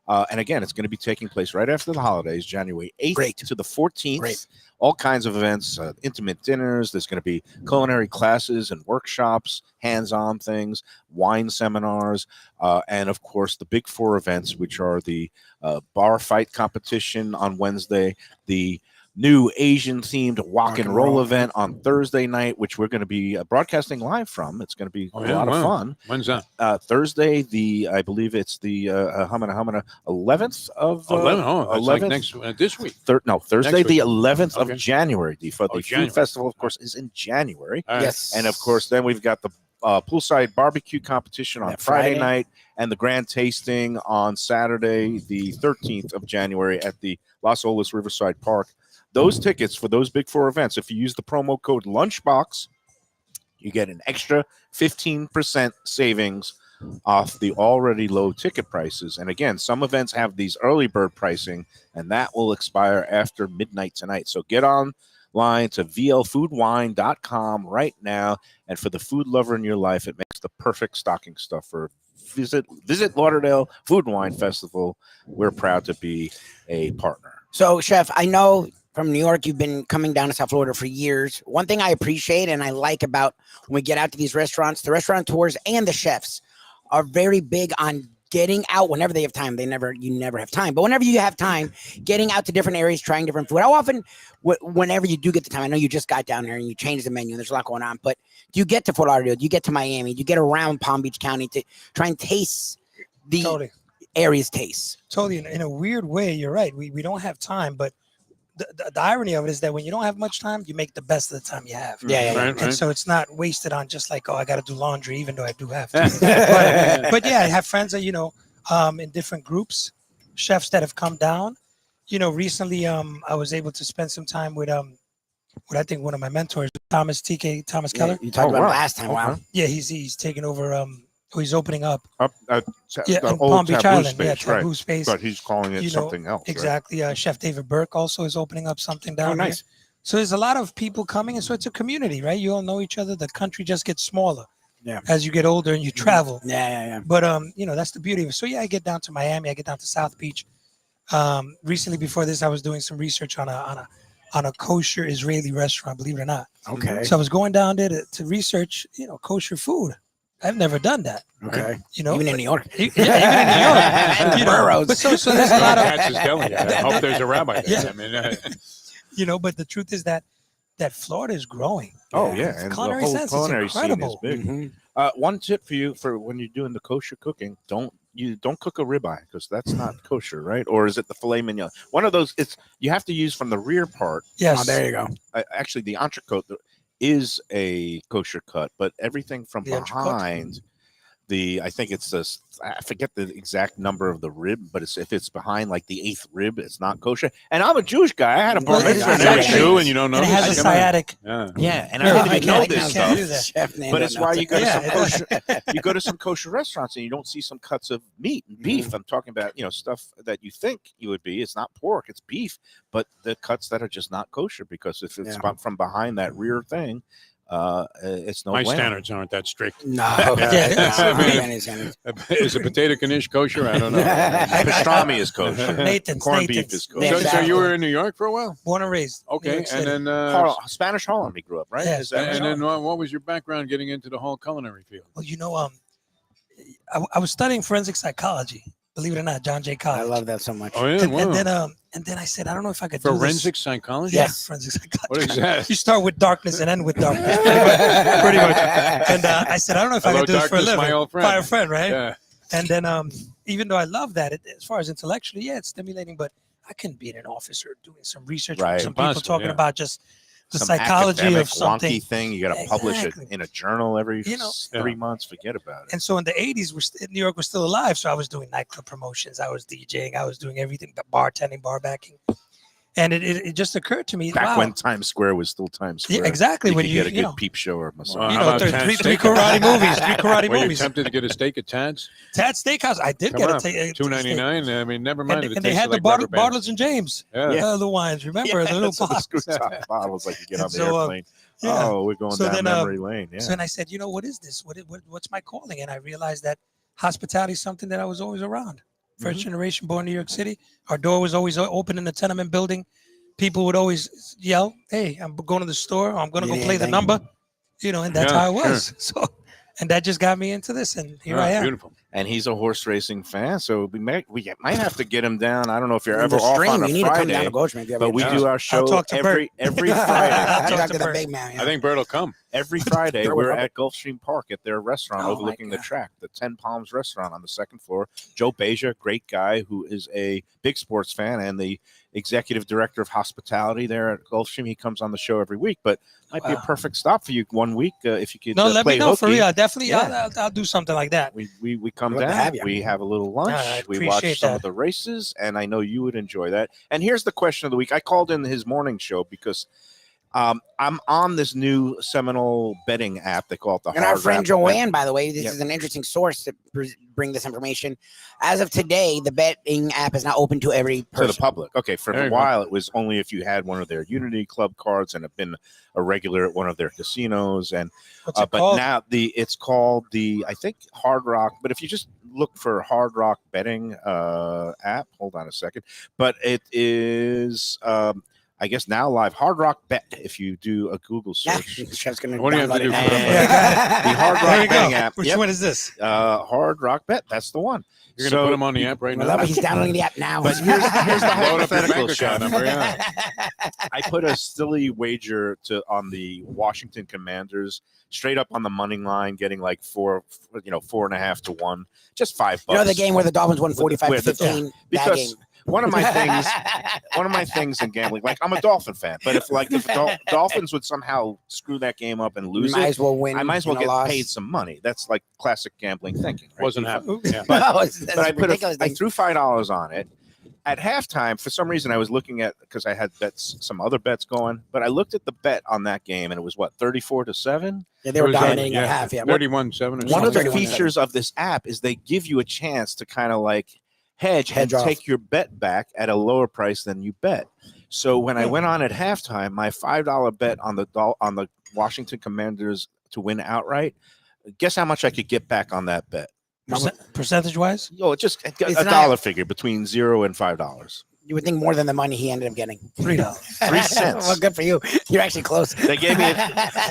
S4: And again, it's going to be taking place right after the holidays, January 8th
S6: Great.
S4: to the 14th.
S6: Great.
S4: All kinds of events, intimate dinners. There's going to be culinary classes and workshops, hands-on things, wine seminars, and of course the big four events, which are the bar fight competition on Wednesday, the new Asian-themed walk and roll event on Thursday night, which we're going to be broadcasting live from. It's going to be a lot of fun.
S1: When's that?
S4: Thursday, I believe it's the 11th of
S1: 11. Oh, that's like
S4: 11th.
S1: next this week.
S4: Thursday,
S1: Next
S4: the
S1: week.
S4: 11th of
S1: Okay.
S4: January. The
S1: January.
S4: food festival, of course, is in January.
S1: All right.
S6: Yes.
S4: And of course, then we've got the poolside barbecue competition on
S6: That
S4: Friday
S6: Friday.
S4: night and the grand tasting on Saturday, the 13th of January at the Las Olas Riverside Park. Those tickets for those big four events, if you use the promo code Lunchbox, you get an extra 15% savings off the already low ticket prices. And again, some events have these early bird pricing, and that will expire after midnight tonight. So get online to vlfoodwine.com right now. And for the food lover in your life, it makes the perfect stocking stuffer Visit Lauderdale Food and Wine Festival. We're proud to be a partner.
S6: So, Chef, I know from New York, you've been coming down to South Florida for years. One thing I appreciate and I like about when we get out to these restaurants, the restaurateurs and the chefs are very big on getting out whenever they have time. You never have time, but whenever you have time, getting out to different areas, trying different food. How often, whenever you do get the time, I know you just got down there and you changed the menu and there's a lot going on, but do you get to Fort Lauderdale? Do you get to Miami? Do you get around Palm Beach County to try and taste the
S7: Totally.
S6: area's taste?
S7: Totally. In a weird way, you're right. We don't have time, but the irony of it is that when you don't have much time, you make the best of the time you have.
S6: Yeah.
S7: And so it's not wasted on just like, I got to do laundry, even though I do have to. but yeah, I have friends that, in different groups, chefs that have come down. Recently, I was able to spend some time with I think one of my mentors, Thomas Keller.
S6: You talked about
S4: wow.
S6: it last time. Wow.
S7: Yeah, he's taking over. He's opening up.
S8: Up at
S7: Yeah,
S8: the
S7: in
S8: old
S7: Palm Beach
S8: Taboo
S7: Island.
S8: space,
S7: Yeah,
S8: right?
S7: Taboo space.
S8: But he's calling it something else. right?
S7: Exactly. Chef David Burke also is opening up something down
S6: nice.
S7: here. So there's a lot of people coming, and so it's a community, right? You all know each other. The country just gets smaller as you get older and you travel.
S6: Yeah.
S7: But that's the beauty of it. So yeah, I get down to Miami. I get down to South Beach. Recently, before this, I was doing some research on a kosher Israeli restaurant. Believe it or not.
S6: Okay.
S7: So I was going down there to research, kosher food. I've never done that.
S6: Okay.
S7: Even
S6: in New York.
S7: Yeah, even in New York.
S6: And the boroughs.
S7: But so there's a lot of
S1: That's his deli. I hope there's a rabbi there.
S7: Yeah.
S1: I mean,
S7: but the truth is that Florida is growing.
S8: Oh yeah, and the
S7: Culinary
S8: whole
S7: sense is
S8: culinary scene is
S7: incredible.
S8: big.
S6: Mhm.
S4: One tip for you for when you're doing the kosher cooking: don't cook a ribeye because that's not kosher, right? Or is it the filet mignon? One of those. You have to use from the rear part.
S7: Yes.
S6: Oh, there you go.
S4: Actually, the entrecote is a kosher cut, but everything from
S7: The entrecote?
S4: behind. I think it's this. I forget the exact number of the rib, but if it's behind like the 8th rib, it's not kosher. And I'm a Jewish guy. I had a bar
S7: Well,
S4: mitzvah.
S7: it's
S1: You're a
S7: actually-
S1: Jew and you don't know
S7: And it has a
S1: this? Come on.
S7: sciatic.
S1: Yeah.
S4: Yeah, and
S7: Yeah,
S4: I didn't
S7: I
S4: even know
S7: can't-
S4: this
S7: I
S4: stuff.
S7: can't do that.
S6: Chef Nando
S4: But it's why
S6: knows
S4: you go to
S7: Yeah,
S4: some
S7: it
S4: kosher. You go to some kosher restaurants and you don't see some cuts of meat and beef. I'm talking about stuff that you think you would be. It's not pork, it's beef, but the cuts that are just not kosher because if it's from behind that rear thing, it's no
S1: My
S4: lamb.
S1: standards aren't that strict.
S6: No.
S7: Yeah.
S1: Is a potato knish kosher? I don't know.
S4: Pastrami is kosher.
S7: Nathan's.
S4: Corned beef is
S1: So,
S4: kosher.
S1: so you were in New York for a while?
S7: Born and raised. New
S1: Okay,
S7: York
S1: and
S7: City.
S1: then
S4: Spanish Harlem, he grew up, right?
S7: Yeah,
S4: Is that
S1: and
S4: right?
S1: then what was your background getting into the whole culinary field?
S7: Well, I was studying forensic psychology. Believe it or not, John Jay College.
S6: I love that so much.
S1: Oh yeah, wow.
S7: And then I said, I don't know if I could do
S1: Forensic
S7: this.
S1: psychology.
S7: Yeah, forensic psychology.
S1: What is that?
S7: You start with darkness and end with darkness, pretty much. And I said, I don't know if I
S1: Hello,
S7: could do this for a
S1: darkness,
S7: living.
S1: my old friend.
S7: By a friend, right?
S1: Yeah.
S7: And then, even though I love that, as far as intellectually, yeah, it's stimulating, but I couldn't be in an office or doing some research
S4: Right.
S7: with some people
S1: Impossible,
S7: talking
S1: yeah.
S7: about just the
S4: Some
S7: psychology
S4: academic,
S7: of something.
S4: wonky thing. You got to publish it
S7: Exactly.
S4: in a journal every
S7: You know,
S4: 3 months. Forget about it.
S7: And so in the 80s, New York was still alive. So I was doing nightclub promotions. I was DJing. I was doing everything, bartending, bar backing. And it just occurred to me,
S4: Back
S7: wow.
S4: when Times Square was still Times Square.
S7: Yeah, exactly.
S4: You
S7: When
S4: could
S7: you
S4: get a
S7: you
S4: good
S7: know,
S4: peep show or massage.
S1: Wow.
S7: you
S1: How
S7: know,
S1: about
S7: three
S1: Tad's
S7: karate movies, three karate
S1: Were you
S7: movies.
S1: tempted to get a steak at Tad's?
S7: Tad's Steakhouse. I did
S1: Come
S7: get
S1: on,
S7: a steak.
S1: $2.99. I mean, never mind.
S7: And
S1: if it
S7: they
S1: tasted
S7: had the
S1: like rubber bands.
S7: Bartles and James,
S1: Yeah.
S7: the wines. Remember the little
S4: that's the
S7: box.
S4: screw top bottles like you get on the
S7: So,
S4: airplane.
S7: Yeah.
S4: Oh, we're going
S7: So
S4: down
S7: then,
S4: memory lane. Yeah.
S7: So then I said, what is this? What's my calling? And I realized that hospitality is something that I was always around. First generation born in New York City. Our door was always open in the tenement building. People would always yell, "Hey, I'm going to the store. Or I'm going to go
S6: Yeah,
S7: play the
S6: thank
S7: number." And that's
S1: Yeah,
S7: how it was. So, and that just got me into this, and here I am.
S1: Beautiful.
S4: And he's a horse racing fan, so we might have to get him down. I don't know if you're
S6: The
S4: ever off
S6: stream,
S4: on a
S6: you need to come down
S4: Friday,
S6: to Gulfstream if you ever
S4: but we
S6: get a
S4: do
S6: chance.
S4: our show
S7: talk to
S4: every
S7: Bert.
S4: Friday.
S7: I'll
S6: Talk
S7: talk
S6: to
S7: to
S6: the
S7: Bert.
S6: big man. Yeah.
S1: I think Bert will come.
S4: Every Friday,
S6: Sure,
S4: we're
S6: we'll
S4: at Gulfstream Park at their restaurant
S6: Oh, my
S4: overlooking the
S6: God.
S4: track, the 10 Palms restaurant on the second floor. Joe Beja, great guy who is a big sports fan and the executive director of hospitality there at Gulfstream. He comes on the show every week, but might be a
S7: Wow.
S4: perfect stop for you one week if you could
S7: No, let
S4: play
S7: me know for
S4: hooky.
S7: real. Definitely,
S4: Yeah.
S7: I'll do something like that.
S4: We come
S6: Love to
S4: down,
S6: have you.
S4: we have a little lunch,
S7: I
S4: we watch
S7: appreciate
S4: some
S7: that.
S4: of the races, and I know you would enjoy that. And here's the question of the week. I called in his morning show because I'm on this new seminal betting app. They call it the
S6: And our friend
S4: Rap.
S6: Joanne, by the way, this
S4: Yep.
S6: is an interesting source to bring this information. As of today, the betting app is now open to every
S4: To
S6: person.
S4: the public. Okay, for
S1: There
S4: a
S1: you go.
S4: while it was only if you had one of their Unity Club cards and have been a regular at one of their casinos. And
S7: What's it
S4: but
S7: called?
S4: now it's called the I think Hard Rock. But if you just look for Hard Rock betting app, hold on a second. But it is I guess now live Hard Rock Bet. If you do a Google search,
S6: Chef's gonna
S1: What do you have to
S6: download
S1: do
S6: it
S1: for
S6: now.
S1: that?
S7: Yeah,
S4: the Hard
S7: There
S4: Rock
S7: you
S4: betting
S7: go.
S4: app.
S7: Which
S4: Yep.
S7: one is this?
S4: Hard Rock Bet. That's the one.
S1: You're gonna put them on the app right
S6: I
S1: now.
S6: love it. He's downloading the app now.
S4: But here's the
S1: Load up your
S4: hypothetical,
S1: bank account
S4: Chef.
S1: number. Yeah.
S4: I put a silly wager on the Washington Commanders, straight up on the money line, getting like 4.5 to 1, just $5.
S6: You know the game where the Dolphins won 45
S4: Where
S6: to
S4: the-
S6: 15? That
S4: because
S6: game.
S4: one of my things in gambling, like I'm a Dolphin fan, but if Dolphins would somehow screw that game up and
S6: You
S4: lose
S6: might
S4: it,
S6: as well win.
S4: I might as well
S6: in a
S4: get
S6: loss.
S4: paid some money. That's like classic gambling thinking. Right?
S1: Wasn't happening. Yeah.
S4: But-
S6: No, that's
S4: But I
S6: ridiculous.
S4: I threw $5 on it. At halftime, for some reason, I was looking at because I had some other bets going, but I looked at the bet on that game, and it was 34-7.
S6: Yeah, they were
S1: It was,
S6: dominating at half. Yeah,
S1: 31-7.
S4: One of the
S6: 31-7.
S4: features of this app is they give you a chance to kind of like hedge and
S6: off.
S4: take your bet back at a lower price than you bet. So when I went on at halftime, my $5 bet on the Washington Commanders to win outright, guess how much I could get back on that bet?
S7: Percentage wise?
S4: Oh, it's just
S6: It's
S4: a
S6: not-
S4: dollar figure between $0 and $5.
S6: you would think more than the money he ended up getting.
S7: $3.
S4: 3 cents.
S6: Well, good for you. You're actually close.
S4: They gave me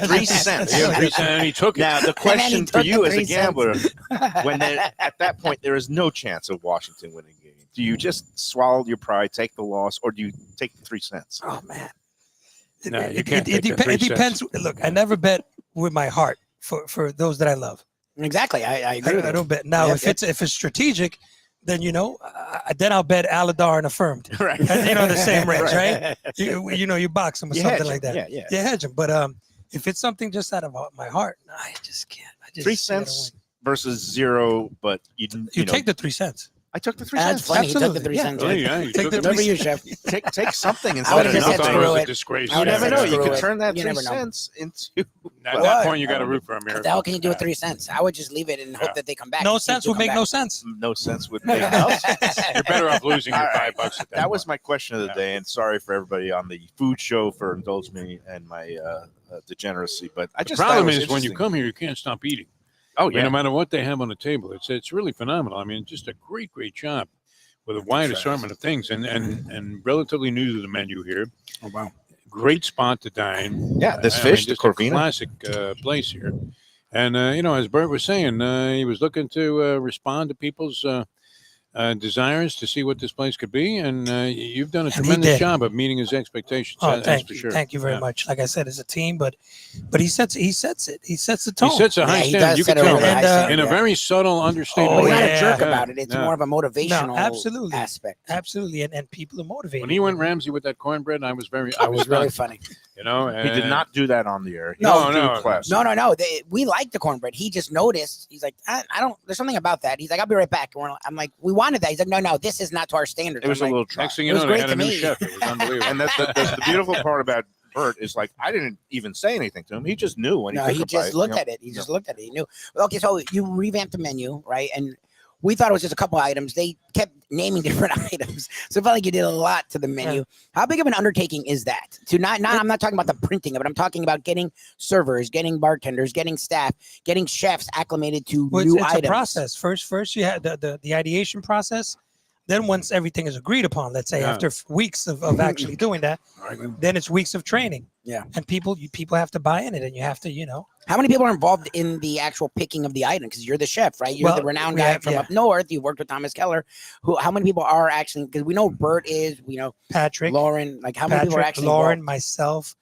S4: 3 cents.
S1: Yeah, 3 cents, and he took it.
S4: Now the
S6: then he
S4: question for
S6: took
S4: you
S6: the
S4: as a
S6: 3 cents.
S4: gambler, when at that point there is no chance of Washington winning the game, do you just swallow your pride, take the loss, or do you take the 3 cents?
S6: Oh man.
S1: No, you
S7: It,
S1: can't
S7: it,
S1: take the 3
S7: it depends. Look, I never bet with my heart for those that I love.
S6: Exactly. I agree with
S7: I
S6: you.
S7: don't bet. Now,
S6: Yep,
S7: if it's strategic, then then I'll bet Aladar and Affirmed.
S4: Right.
S7: The same range, right? You box them or
S4: You
S7: something
S4: hedge
S7: like
S4: it.
S7: that.
S4: Yeah.
S7: You hedge them. But if it's something just out of my heart, no, I just can't. I just
S4: 3
S7: gotta
S4: cents
S7: win.
S4: versus 0, but you
S7: Take the 3 cents.
S4: I took the 3
S6: That's
S4: cents.
S6: funny. He took the
S7: Absolutely.
S6: 3 cents.
S1: Oh, yeah, you
S7: Take
S1: took
S7: the
S1: it.
S6: Good for you, chef.
S4: Take something
S6: I
S4: instead
S6: would've
S4: of
S6: just
S1: I
S6: said
S1: thought
S4: nothing.
S1: it was
S6: screw
S1: a
S6: it.
S1: disgrace.
S6: I would
S4: You
S6: have
S4: never
S6: said
S4: know. You
S6: screw
S4: could
S6: it.
S4: turn that
S6: You
S4: 3
S6: never know.
S4: cents into.
S1: At
S4: Well,
S1: that point, you got to root for
S6: What
S1: America.
S6: the hell can you do with 3 cents? I would just leave it and hope that they come back.
S7: No
S6: and see if
S7: sense
S6: they
S7: would
S6: come
S7: make
S6: back.
S7: no sense.
S4: no sense would make no sense.
S1: You're better off losing your
S4: All right.
S1: $5 at
S4: That was
S1: point.
S4: my question of the day, and sorry for everybody on the food show for indulging me and my degeneracy. But I
S1: The
S4: just thought it
S1: problem
S4: was
S1: is when you
S4: interesting.
S1: come here, you can't stop eating.
S4: Oh
S1: I mean,
S4: yeah,
S1: no matter what they have on the table, it's really phenomenal. I mean, just a great job with a wide assortment of things, and relatively new to the menu here.
S6: Oh wow.
S1: Great spot to dine.
S4: Yeah, this
S1: I
S4: fish, the
S1: just a
S4: Corvina.
S1: classic place here. And as Bert was saying, he was looking to respond to people's desires to see what this place could be, and you've done a
S7: And he
S1: tremendous
S7: did.
S1: job of meeting his expectations.
S7: Oh,
S1: that's
S7: thank
S1: for
S7: you,
S1: sure.
S7: thank you very
S1: Yeah.
S7: much. Like I said, it's a team, but he sets it. He sets the tone.
S1: He sets a high
S6: Yeah, he
S1: standard.
S6: does
S1: You can
S6: set a
S1: tell
S6: really high
S7: And,
S6: standard,
S1: in a
S6: yeah.
S1: very subtle, understated
S7: Oh,
S6: We're
S1: way.
S6: not
S7: yeah.
S6: a jerk about it. It's
S1: Yeah.
S6: more of a motivational
S7: absolutely.
S6: aspect.
S7: Absolutely, and people are motivated.
S1: When he went Ramsey with that cornbread, I was
S6: It was really
S1: stunned,
S6: funny.
S1: you know.
S4: He did not do that on the air. He
S6: No,
S4: didn't do
S1: no.
S4: class.
S6: No. We like the cornbread. He just noticed. He's like, I don't. There's something about that. He's like, I'll be right back. I'm like, we wanted that. He's like, no, this is not to our standards.
S4: It was
S6: I'm
S4: a
S6: like,
S4: little dry.
S1: Next thing
S6: It
S1: you
S6: was
S1: know, they
S6: great
S1: had
S6: to
S1: a new
S6: me.
S1: chef. It was unbelievable.
S4: And that's the beautiful part about Bert is like I didn't even say anything to him. He just knew when
S6: No,
S4: he
S6: he
S4: took a
S6: just
S4: bite,
S6: looked
S4: you know.
S6: at it. He just looked at it. He knew. Okay, so you revamped the menu, right? And we thought it was just a couple items. They kept naming different items, so it felt like you did a lot to the menu.
S7: Yeah.
S6: How big of an undertaking is that? To not I'm not talking about the printing of it. I'm talking about getting servers, getting bartenders, getting staff, getting chefs acclimated to
S7: Well,
S6: new
S7: it's
S6: items.
S7: a process. First you had the ideation process. Then once everything is agreed upon, let's say
S1: Yeah.
S7: after weeks of actually doing that, then it's weeks of training.
S6: Yeah.
S7: And people have to buy in it, and you have to,
S6: How many people are involved in the actual picking of the item? Because you're the chef, right? You're
S7: Well,
S6: the renowned
S7: we
S6: guy
S7: have-
S6: from
S7: yeah.
S6: up north. You worked with Thomas Keller. How many people are actually? Because we know Bert is,
S7: Patrick,
S6: Lauren. Like how many people are
S7: Patrick,
S6: actually
S7: Lauren,
S6: involved?
S7: myself,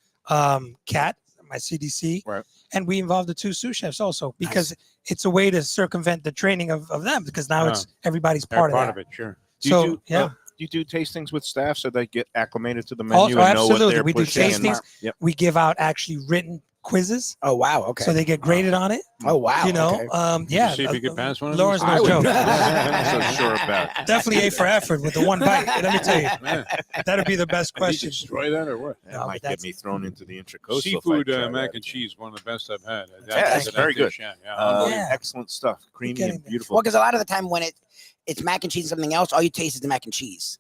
S7: Kat, my CDC,
S4: Right.
S7: and we involved the 2 sous chefs also because it's a way to circumvent the training of them because now it's everybody's
S1: They're
S7: part of
S1: part
S7: that.
S1: of it, sure.
S4: Do
S7: So
S4: you do,
S7: yeah.
S4: do you do tastings with staff so they get acclimated to the menu
S7: Also,
S4: and know what
S7: absolutely.
S4: they're
S7: We do
S4: pushing?
S7: tastings.
S4: Yep.
S7: We give out actually written quizzes.
S6: Oh wow. Okay.
S7: So they get graded on it.
S6: Oh wow.
S7: You know,
S6: okay.
S7: yeah.
S1: See if you could pass one of
S7: Lawrence
S1: these.
S7: knows Joe.
S8: I'm so sure about it.
S7: Definitely A for effort with the one bite. Let me tell you,
S1: Yeah.
S7: that'd be the best
S1: Did you
S7: question.
S1: destroy that or what?
S8: That
S7: No,
S8: might
S7: but
S8: get me thrown into the intracoastal. if I
S1: Seafood
S8: try
S1: mac
S8: that
S1: and
S8: again.
S1: cheese, one of the best I've had.
S8: it's very good.
S1: Yeah,
S7: Yeah.
S8: Excellent stuff. Creamy
S7: getting
S8: and
S7: there.
S8: beautiful.
S6: Well, because a lot of the time when it's mac and cheese and something else, all you taste is the mac and cheese.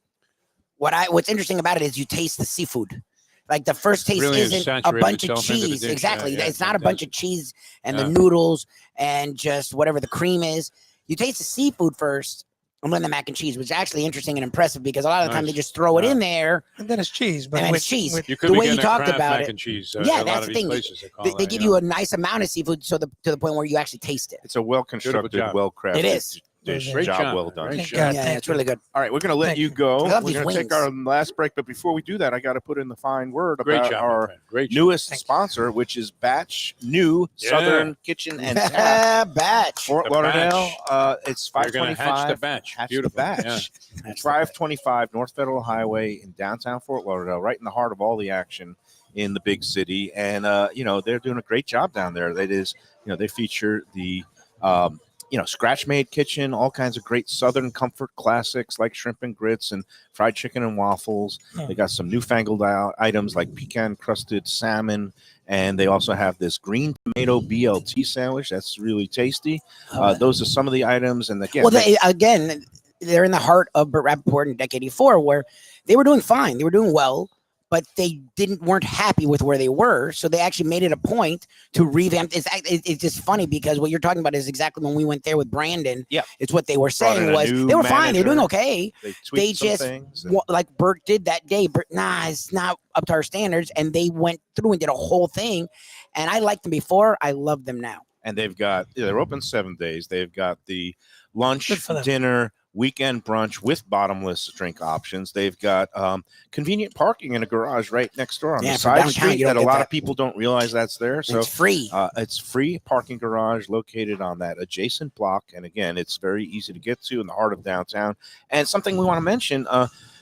S6: What's interesting about it is you taste the seafood. Like the first taste
S1: Really
S6: isn't a
S1: saturated
S6: bunch of
S1: itself into the
S6: cheese.
S1: dish.
S6: Exactly.
S1: Yeah,
S6: It's not a
S1: fantastic.
S6: bunch of cheese and
S1: Yeah.
S6: the noodles and just whatever the cream is. You taste the seafood first and then the mac and cheese, which is actually interesting and impressive because a lot of the time
S1: Nice.
S6: they just throw it
S1: Yeah.
S6: in there
S7: And then it's cheese, but
S6: and then
S7: with
S6: it's cheese.
S7: with-
S1: You could
S6: The
S1: be
S6: way you
S1: getting a
S6: talked
S1: Kraft
S6: about
S1: mac
S6: it.
S1: and cheese.
S6: Yeah,
S1: a lot
S6: that's
S1: of
S6: the
S1: these
S6: thing.
S1: places call
S6: They
S1: that,
S6: give
S1: yeah.
S6: you a nice amount of seafood to the point where you actually taste it.
S8: It's a well-constructed,
S1: job.
S8: well-crafted
S6: It is.
S8: dish.
S1: Great job.
S8: well done.
S1: Great
S7: Thank
S1: job.
S7: God.
S6: Yeah,
S7: thank
S6: it's really good.
S8: All right, we're going to let
S7: Thank
S8: you
S7: you.
S8: go.
S6: I love
S8: We're
S6: these
S8: going to take
S6: wings.
S8: our last break, but before we do that, I got to put in the fine word
S1: Great
S8: about
S1: job.
S8: our
S1: my friend. Great job.
S8: newest
S7: Thank you.
S8: sponsor, which is Batch New
S1: Yeah.
S8: Southern Kitchen and Tap,
S6: Batch.
S8: Fort
S1: The
S8: Lauderdale. It's
S1: You're going to
S8: 525.
S1: hatch the batch.
S8: Hatch the
S1: Beautiful.
S8: batch.
S1: Yeah.
S6: That's
S8: 525 North Federal Highway in downtown Fort Lauderdale, right in the heart of all the action in the big city. And, they're doing a great job down there. That is, they feature the, scratch-made kitchen, all kinds of great Southern comfort classics like shrimp and grits and fried chicken and waffles. They got some newfangled items like pecan-crusted salmon, and they also have this green tomato BLT sandwich. That's really tasty. Those are some of the items. And again,
S6: they're in the heart of Burt Rapoport in Deck 84, where they were doing fine. They were doing well, but they weren't happy with where they were. So they actually made it a point to revamp. It's just funny because what you're talking about is exactly when we went there with Brandon.
S8: Yeah.
S6: It's what they were
S8: Brought in
S6: saying
S8: a
S6: was
S8: new
S6: they were fine. They were doing
S8: manager.
S6: okay.
S8: they
S6: They
S8: tweaked some
S6: just
S8: things.
S6: like Burt did that day. Burt, it's not up to our standards. And they went through and did a whole thing. And I liked them before. I love them now.
S8: And they've got, they're open 7 days. They've got the lunch,
S7: Good for them.
S8: dinner, weekend brunch with bottomless drink options. They've got convenient parking in a garage right next door on
S6: Yeah,
S8: the
S6: for
S8: side
S6: downtown,
S8: street
S6: you don't
S8: that a
S6: get
S8: lot
S6: that.
S8: of people don't realize that's there.
S6: And
S8: So
S6: it's free.
S8: it's free parking garage located on that adjacent block. And again, it's very easy to get to in the heart of downtown. And something we want to mention,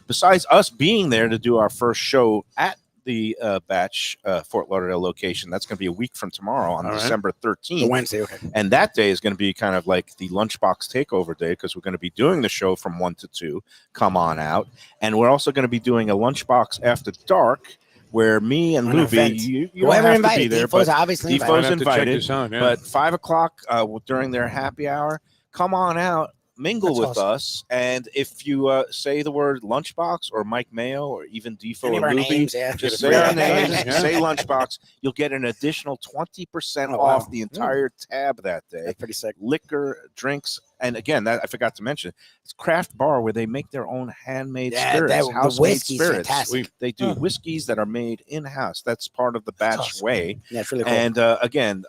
S8: besides us being there to do our first show at the Batch Fort Lauderdale location, that's going to be a week from tomorrow on
S1: All right.
S8: December 13th.
S6: The Wednesday, okay.
S8: And that day is going to be kind of like the Lunchbox takeover day because we're going to be doing the show from 1 to 2. Come on out. And we're also going to be doing a Lunchbox after dark where me and
S6: An event.
S8: Lubie, you don't
S6: Whoever
S8: have to be
S6: invited,
S8: there,
S6: Defo's
S8: but
S6: obviously
S8: Defo's
S1: I'll
S6: invited.
S1: have to check
S8: invited,
S1: this out, yeah.
S8: but 5 o'clock during their happy hour, come on out, mingle
S7: That's
S8: with
S7: awesome.
S8: us. And if you say the word Lunchbox or Mike Mayo or even Defo
S6: Any of
S8: and
S6: our
S8: Lubie,
S6: names, yeah.
S8: just
S1: Get
S8: say
S1: a
S8: our
S1: free
S8: names,
S1: advertising, yeah.
S8: say Lunchbox. You'll get an additional 20%
S6: Oh, wow.
S8: off the entire tab that day.
S6: That's pretty sick.
S8: Liquor, drinks, and again, that I forgot to mention, it's craft bar where they make their own handmade spirits,
S6: the
S8: house-made
S6: whiskey's
S8: spirits.
S6: fantastic.
S8: They do
S7: Huh.
S8: whiskeys that are made in-house. That's part of the Batch
S7: awesome.
S8: way.
S6: Yeah, it's really cool.
S8: And again,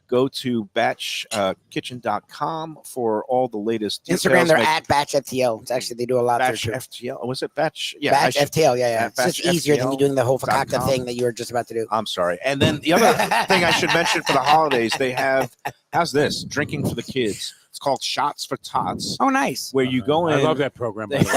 S8: go to batchkitchen.com for all the latest details.
S6: Instagram, they're
S8: Make-
S6: at Batch FTL. It's actually, they do a lot
S8: Batch
S6: there too.
S8: FTL. Oh, was it Batch? Yeah,
S6: Batch
S8: I should-
S6: FTL, yeah. It's
S8: Batch
S6: just easier than you doing the whole
S8: FTL.com.
S6: fakakta thing that you were just about to do.
S8: I'm sorry. And then the other thing I should mention for the holidays, they have, how's this? Drinking for the kids. It's called Shots for Tots,
S6: Oh, nice.
S8: where you go in.
S1: I love that program. By the way.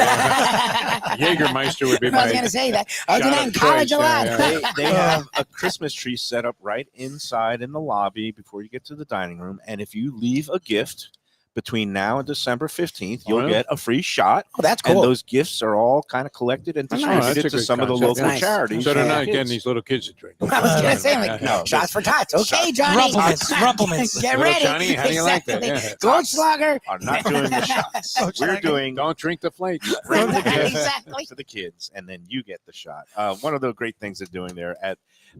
S1: Jägermeister would be
S6: I was
S1: my.
S6: going to say that. I was
S1: shot
S6: doing that in
S1: of
S6: college a
S1: choice,
S6: lot.
S1: yeah,
S8: They have a Christmas tree set up right inside in the lobby before you get to the dining room. And if you leave a gift between now and December 15th, you'll
S1: Oh, yeah?
S8: get a free shot.
S6: Oh, that's
S8: And
S6: cool.
S8: those gifts are all kind of collected and
S6: Oh, nice.
S8: distributed
S1: That's a
S8: to
S1: good
S8: some of the
S1: concept.
S8: local
S6: Nice.
S8: charities.
S1: So they're
S8: for
S1: not
S8: kids.
S1: getting these little kids to drink.
S6: I was going to say, like,
S8: No.
S6: shots for tots. Okay, Johnny.
S7: Rumplemans.
S6: Get
S1: Little
S6: ready.
S1: Johnny, how do you like that?
S6: Exactly.
S1: Yeah.
S6: Goldschlager.
S8: Are not doing the shots. We're doing
S1: Don't drink the flakes.
S8: bring the gifts
S6: Exactly.
S8: to the kids, and then you get the shot. One of the great things they're doing there at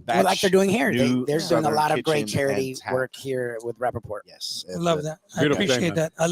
S6: Well, like they're doing here.
S8: New
S6: They're doing a
S8: Southern
S6: lot of great
S8: Kitchen
S6: charity
S8: and Tap.
S6: work here with Rapoport.
S8: Yes,
S7: I love that. I
S1: Beautiful thing,
S7: appreciate
S1: man.
S7: that. I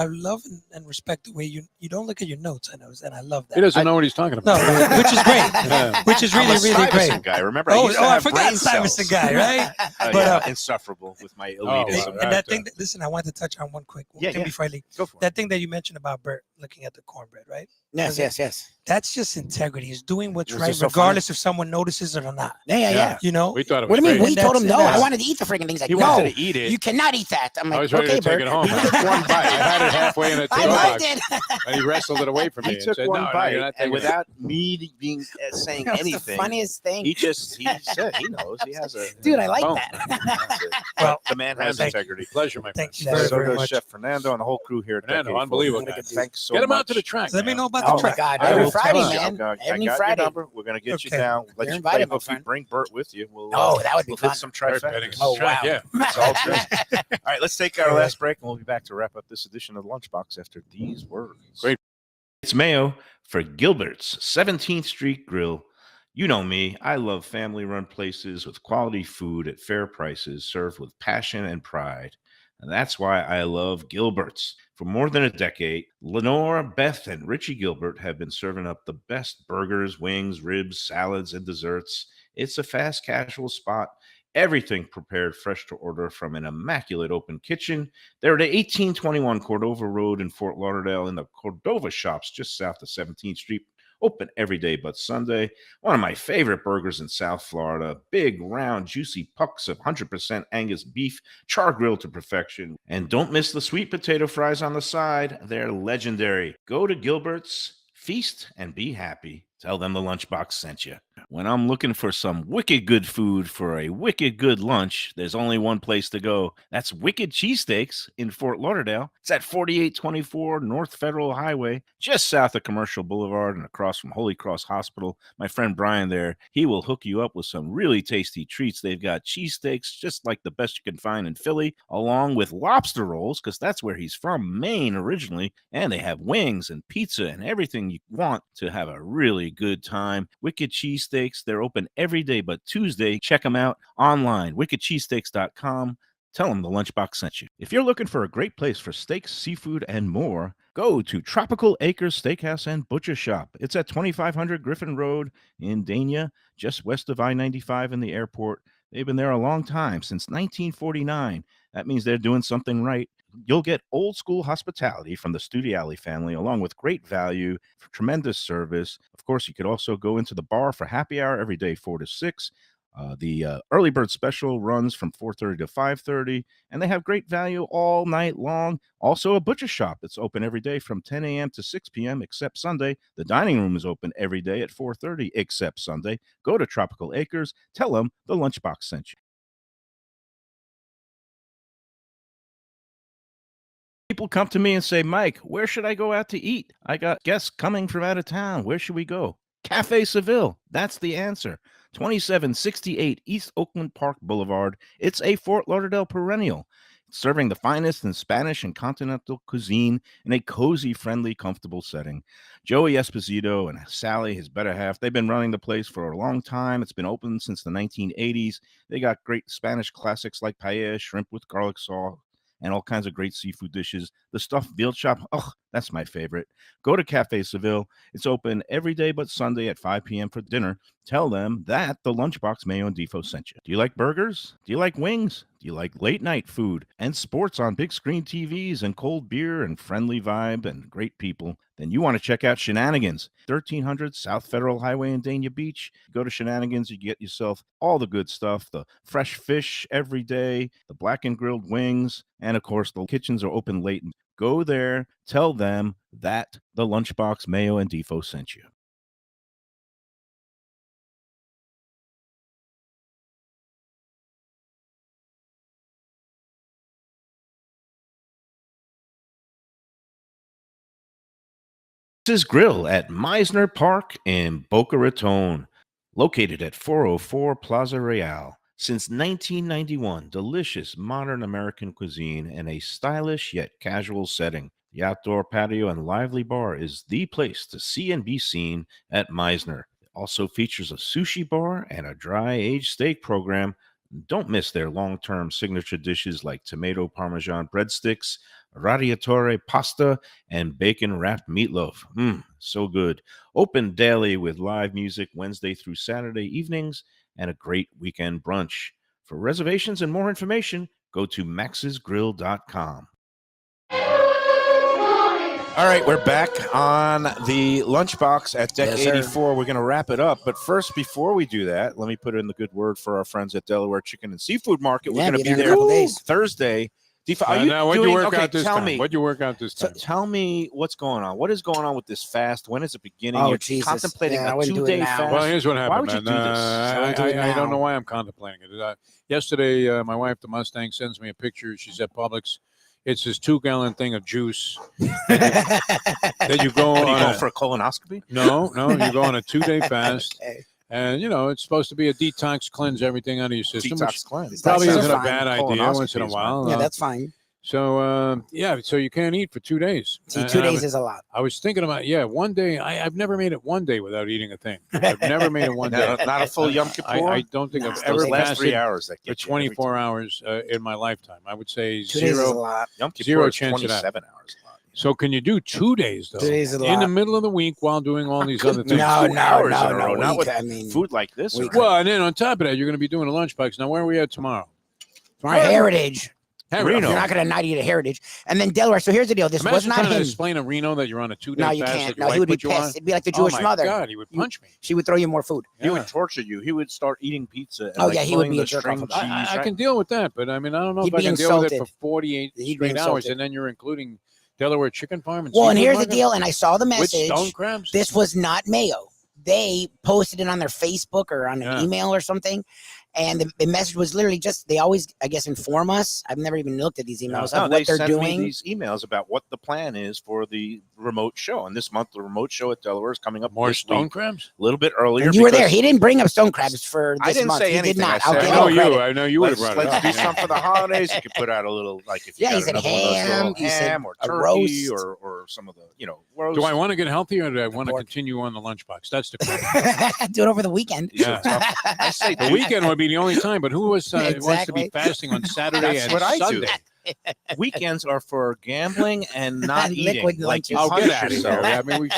S7: love and respect the way you don't look at your notes. I know, and I love that.
S1: He doesn't know what he's talking
S7: No,
S1: about.
S7: which is great.
S1: Yeah.
S7: Which is
S8: I'm
S7: really,
S8: a
S7: really
S8: Stuyvesant
S7: great.
S8: guy. Remember,
S7: Oh,
S8: used to
S7: I
S8: have
S7: forgot
S8: brain
S7: Stuyvesant
S8: cells.
S7: guy, right?
S8: But
S7: But,
S8: insufferable with my
S1: Oh,
S8: elitism.
S1: wow.
S7: And that
S1: Right,
S7: thing, listen, I want to touch on one quick
S8: Yeah,
S7: thing
S8: yeah.
S7: before I leave.
S8: Go for it.
S7: That thing that you mentioned about Bert, looking at the cornbread, right?
S6: Yes,
S7: Okay.
S6: yes.
S7: That's just integrity. It's doing what's
S6: It's
S7: right,
S6: just so
S7: regardless if someone notices it or not.
S6: Yeah.
S7: You know,
S1: We thought it
S6: What
S1: was
S6: do you mean?
S1: great.
S6: We
S7: And
S6: told him
S7: that's-
S6: no.
S7: and
S6: I
S7: that's-
S6: wanted to eat the freaking things. Like,
S8: He
S6: no,
S8: wanted to eat it.
S6: you cannot eat that. I'm
S1: I
S6: like,
S1: was ready
S6: okay,
S1: to take
S6: Bert.
S1: it home.
S8: He took one
S1: I
S8: bite.
S1: had it halfway in a
S6: I
S1: toy
S6: liked
S1: box,
S6: it.
S1: and he wrestled it away from me.
S8: He
S1: and
S8: took
S1: said,
S8: one
S1: no,
S8: bite,
S1: you're not
S8: and
S1: taking it.
S8: without me being saying
S6: That was the
S8: anything,
S6: funniest thing.
S8: he said he knows. He has a
S6: Dude, I like
S1: Boom.
S6: that.
S7: Well,
S8: the man has
S7: thank you.
S8: integrity.
S1: Pleasure, my friend.
S7: Thank you very,
S8: So
S7: very
S8: does
S7: much.
S8: Chef Fernando and the whole crew here at
S1: Fernando,
S8: Decade
S1: unbelievable
S8: 40.
S1: guy.
S8: Thanks so
S1: Get him
S8: much.
S1: out to the track.
S7: Let me
S1: man.
S7: know about
S6: Oh
S7: the
S6: my
S7: track.
S6: God!
S1: I
S6: Every
S1: will
S6: Friday,
S1: tell you.
S6: man.
S8: I
S6: Every
S8: got
S6: Friday.
S8: your number. We're gonna get you
S7: Okay.
S8: down. Let
S6: You're
S8: you play
S6: invited, my
S8: hooky.
S6: friend.
S8: Bring Bert with you. We'll,
S6: Oh, that would be
S8: we'll
S6: fun.
S8: hit some
S1: Bert
S8: trifectas.
S1: Petting's
S6: Oh,
S1: track,
S6: wow.
S1: yeah.
S8: It's all good. All right, let's take our last break, and we'll be back to wrap up this edition of the Lunchbox after these words.
S1: Great.
S8: It's Mayo for Gilbert's 17th Street Grill. You know me. I love family-run places with quality food at fair prices, served with passion and pride. And that's why I love Gilbert's. For more than a decade, Lenore, Beth, and Richie Gilbert have been serving up the best burgers, wings, ribs, salads, and desserts. It's a fast casual spot. Everything prepared fresh to order from an immaculate open kitchen. They're at 1821 Cordova Road in Fort Lauderdale in the Cordova Shops just south of 17th Street. Open every day but Sunday. One of my favorite burgers in South Florida. Big, round, juicy pucks of 100% Angus beef, char grilled to perfection. And don't miss the sweet potato fries on the side. They're legendary. Go to Gilbert's, feast, and be happy. Tell them the Lunchbox sent you. When I'm looking for some wicked good food for a wicked good lunch, there's only one place to go. That's Wicked Cheesesteaks in Fort Lauderdale. It's at 4824 North Federal Highway, just south of Commercial Boulevard and across from Holy Cross Hospital. My friend Brian there, he will hook you up with some really tasty treats. They've got cheesesteaks just like the best you can find in Philly, along with lobster rolls, because that's where he's from, Maine originally. And they have wings and pizza and everything you want to have a really good time. Wicked Cheesesteaks, they're open every day but Tuesday. Check them out online, wickedcheesesteaks.com. Tell them the Lunchbox sent you. If you're looking for a great place for steaks, seafood, and more, go to Tropical Acres Steakhouse and Butcher Shop. It's at 2500 Griffin Road in Dania, just west of I-95 and the airport. They've been there a long time, since 1949. That means they're doing something right. You'll get old school hospitality from the Studiali family, along with great value, tremendous service. Of course, you could also go into the bar for happy hour every day, 4 to 6. The early bird special runs from 4:30 to 5:30, and they have great value all night long. Also, a butcher shop that's open every day from 10 a.m. to 6 p.m. except Sunday. The dining room is open every day at 4:30 except Sunday. Go to Tropical Acres. Tell them the Lunchbox sent you. People come to me and say, Mike, where should I go out to eat? I got guests coming from out of town. Where should we go? Cafe Seville. That's the answer. 2768 East Oakland Park Boulevard. It's a Fort Lauderdale perennial, serving the finest in Spanish and continental cuisine in a cozy, friendly, comfortable setting. Joey Esposito and Sally, his better half, they've been running the place for a long time. It's been open since the 1980s. They got great Spanish classics like paella, shrimp with garlic sauce, and all kinds of great seafood dishes. The stuffed veal chop, that's my favorite. Go to Cafe Seville. It's open every day but Sunday at 5 p.m. for dinner. Tell them that the Lunchbox Mayo and Defo sent you. Do you like burgers? Do you like wings? Do you like late night food and sports on big screen TVs and cold beer and friendly vibe and great people? Then you want to check out Shenanigans, 1300 South Federal Highway in Dania Beach. Go to Shenanigans, you get yourself all the good stuff, the fresh fish every day, the black and grilled wings, and of course the kitchens are open late. Go there, tell them that the Lunchbox Mayo and Defo sent you. This is Grill at Meisner Park in Boca Raton, located at 404 Plaza Real. Since 1991, delicious modern American cuisine in a stylish yet casual setting. The outdoor patio and lively bar is the place to see and be seen at Meisner. It also features a sushi bar and a dry-aged steak program. Don't miss their long-term signature dishes like tomato parmesan breadsticks, radiatore pasta, and bacon-wrapped meatloaf. So good. Open daily with live music Wednesday through Saturday evenings and a great weekend brunch. For reservations and more information, go to maxsgrill.com. All
S4: All right, we're back on the Lunchbox at Deck
S6: Yes, sir.
S4: 84. We're going to wrap it up. But first, before we do that, let me put in the good word for our friends at Delaware Chicken and Seafood Market. We're
S6: Yeah,
S4: going to
S6: be
S4: be
S6: there in a
S4: there
S6: couple days.
S4: Thursday. Defo, are you
S1: now, what'd
S4: doing,
S1: you work
S4: okay,
S1: out this
S4: tell
S1: time?
S4: me.
S1: What'd you work out this time?
S4: Tell me what's going on. What is going on with this fast? When is it beginning?
S6: Oh,
S4: You're
S6: Jesus.
S4: contemplating
S6: Yeah, I
S4: a
S6: wouldn't do it
S4: 2-day
S6: now.
S4: fast.
S1: Well, here's what happened,
S4: Why would you
S1: man.
S4: do this?
S6: I wouldn't do it
S1: I don't
S6: now.
S1: know why I'm contemplating it. Yesterday, my wife, the Mustang, sends me a picture. She's at Publix. It's this 2-gallon thing of juice that you go
S4: What, are you
S1: on
S4: going
S1: a-
S4: for a colonoscopy?
S1: No, you go on a 2-day fast.
S6: Okay.
S1: And, it's supposed to be a detox, cleanse everything out of your system, which
S4: Detox cleanse.
S1: probably
S6: That
S1: isn't a
S6: sounds
S1: bad
S4: fine.
S1: idea once in a
S4: Colonoscopies,
S1: while.
S6: Yeah, that's fine.
S1: So you can't eat for 2 days.
S6: See,
S1: And
S6: 2
S1: I
S6: days
S1: was-
S6: is a lot.
S1: I was thinking about, one day. I've never made it one day without eating a thing. I've never made it one day.
S4: Not a full Yom Kippur?
S1: I don't think I've
S4: It's
S1: ever
S4: those last 3
S1: fasted
S4: hours that
S1: for
S4: get you every
S1: 24 hours in my lifetime. I would say
S6: 2 days is a
S1: zero.
S6: lot.
S4: Yom Kippur
S1: Zero
S4: is
S1: chance of that.
S4: 27 hours. A lot.
S1: So can you do 2 days though?
S6: 2 days is a
S1: in the
S6: lot.
S1: middle of the week while doing all these other things?
S6: No,
S4: 2
S6: no,
S4: hours
S6: no,
S4: in a row,
S6: no.
S4: not with
S6: I mean,
S4: food like this.
S6: we
S4: or-
S6: could-
S1: Well, and then on top of that, you're going to be doing a lunchbox. Now, where are we at tomorrow?
S6: our heritage.
S4: Reno.
S6: You're not going to not eat a heritage. And then Delaware. So here's the deal. This was
S1: Imagine
S6: not
S1: trying to
S6: him.
S1: explain to Reno that you're on a 2-day
S6: No,
S1: fast.
S6: you
S1: that
S6: can't.
S1: your
S6: No,
S1: wife
S6: he would be
S1: put you on?
S6: pissed. It'd be like the
S1: Oh
S6: Jewish
S1: my
S6: mother.
S1: God, he would punch me.
S6: She would throw you more food.
S4: He
S1: Yeah.
S4: would torture you. He would start eating pizza. And
S6: Oh,
S4: like
S6: yeah, he would
S4: pulling
S6: be
S4: the
S6: a jerk
S4: string
S6: off
S4: cheese.
S6: of that.
S1: I can deal with that, but I mean, I don't know
S6: He'd
S1: if I
S6: be
S1: can deal with it
S6: insulted.
S1: for 48
S6: He'd be
S1: straight hours,
S6: insulted.
S1: and then you're including Delaware Chicken Farm and
S6: Well, and
S1: seafood
S6: here's the
S1: market?
S6: deal. And I saw the
S1: With
S6: message.
S1: stone crabs.
S6: This was not Mayo. They posted it on their Facebook or on an
S1: Yeah.
S6: email or something. And the message was literally just, they always, I guess, inform us. I've never even looked at these emails
S4: No,
S6: of
S4: they
S6: what they're
S4: send
S6: doing.
S4: me these emails about what the plan is for the remote show. And this month, the remote show at Delaware is coming up
S1: More
S4: this
S1: stone
S4: week,
S1: crabs.
S4: a little bit earlier.
S6: And you were there.
S4: because
S6: He didn't bring up stone crabs for this
S4: I didn't
S6: month.
S4: say
S6: He
S4: anything.
S6: did not.
S4: I
S6: I'll
S4: said-
S6: give
S1: I
S6: him
S1: know you.
S6: credit.
S1: I know you would have
S4: Let's
S1: brought it up.
S4: do something for the holidays. You could put out a little, like if you
S6: Yeah,
S4: got
S6: he said
S4: another one of those little
S6: ham, he said
S4: ham or
S6: a
S4: turkey
S6: roast.
S4: or some of the, roast.
S1: Do I want to get healthy or do I want to
S6: pork.
S1: continue on the lunchbox? That's the question.
S6: Do it over the weekend.
S1: Yeah.
S4: I say
S1: The weekend would be the only time, but who wants to
S6: Exactly.
S1: be fasting on Saturday
S4: That's
S1: and
S4: what I do.
S1: Sunday?
S4: Weekends are for gambling and not
S6: And
S4: eating.
S6: liquid
S4: Like you
S1: Oh,
S4: punish
S1: get out of
S4: yourself.
S1: here. I mean,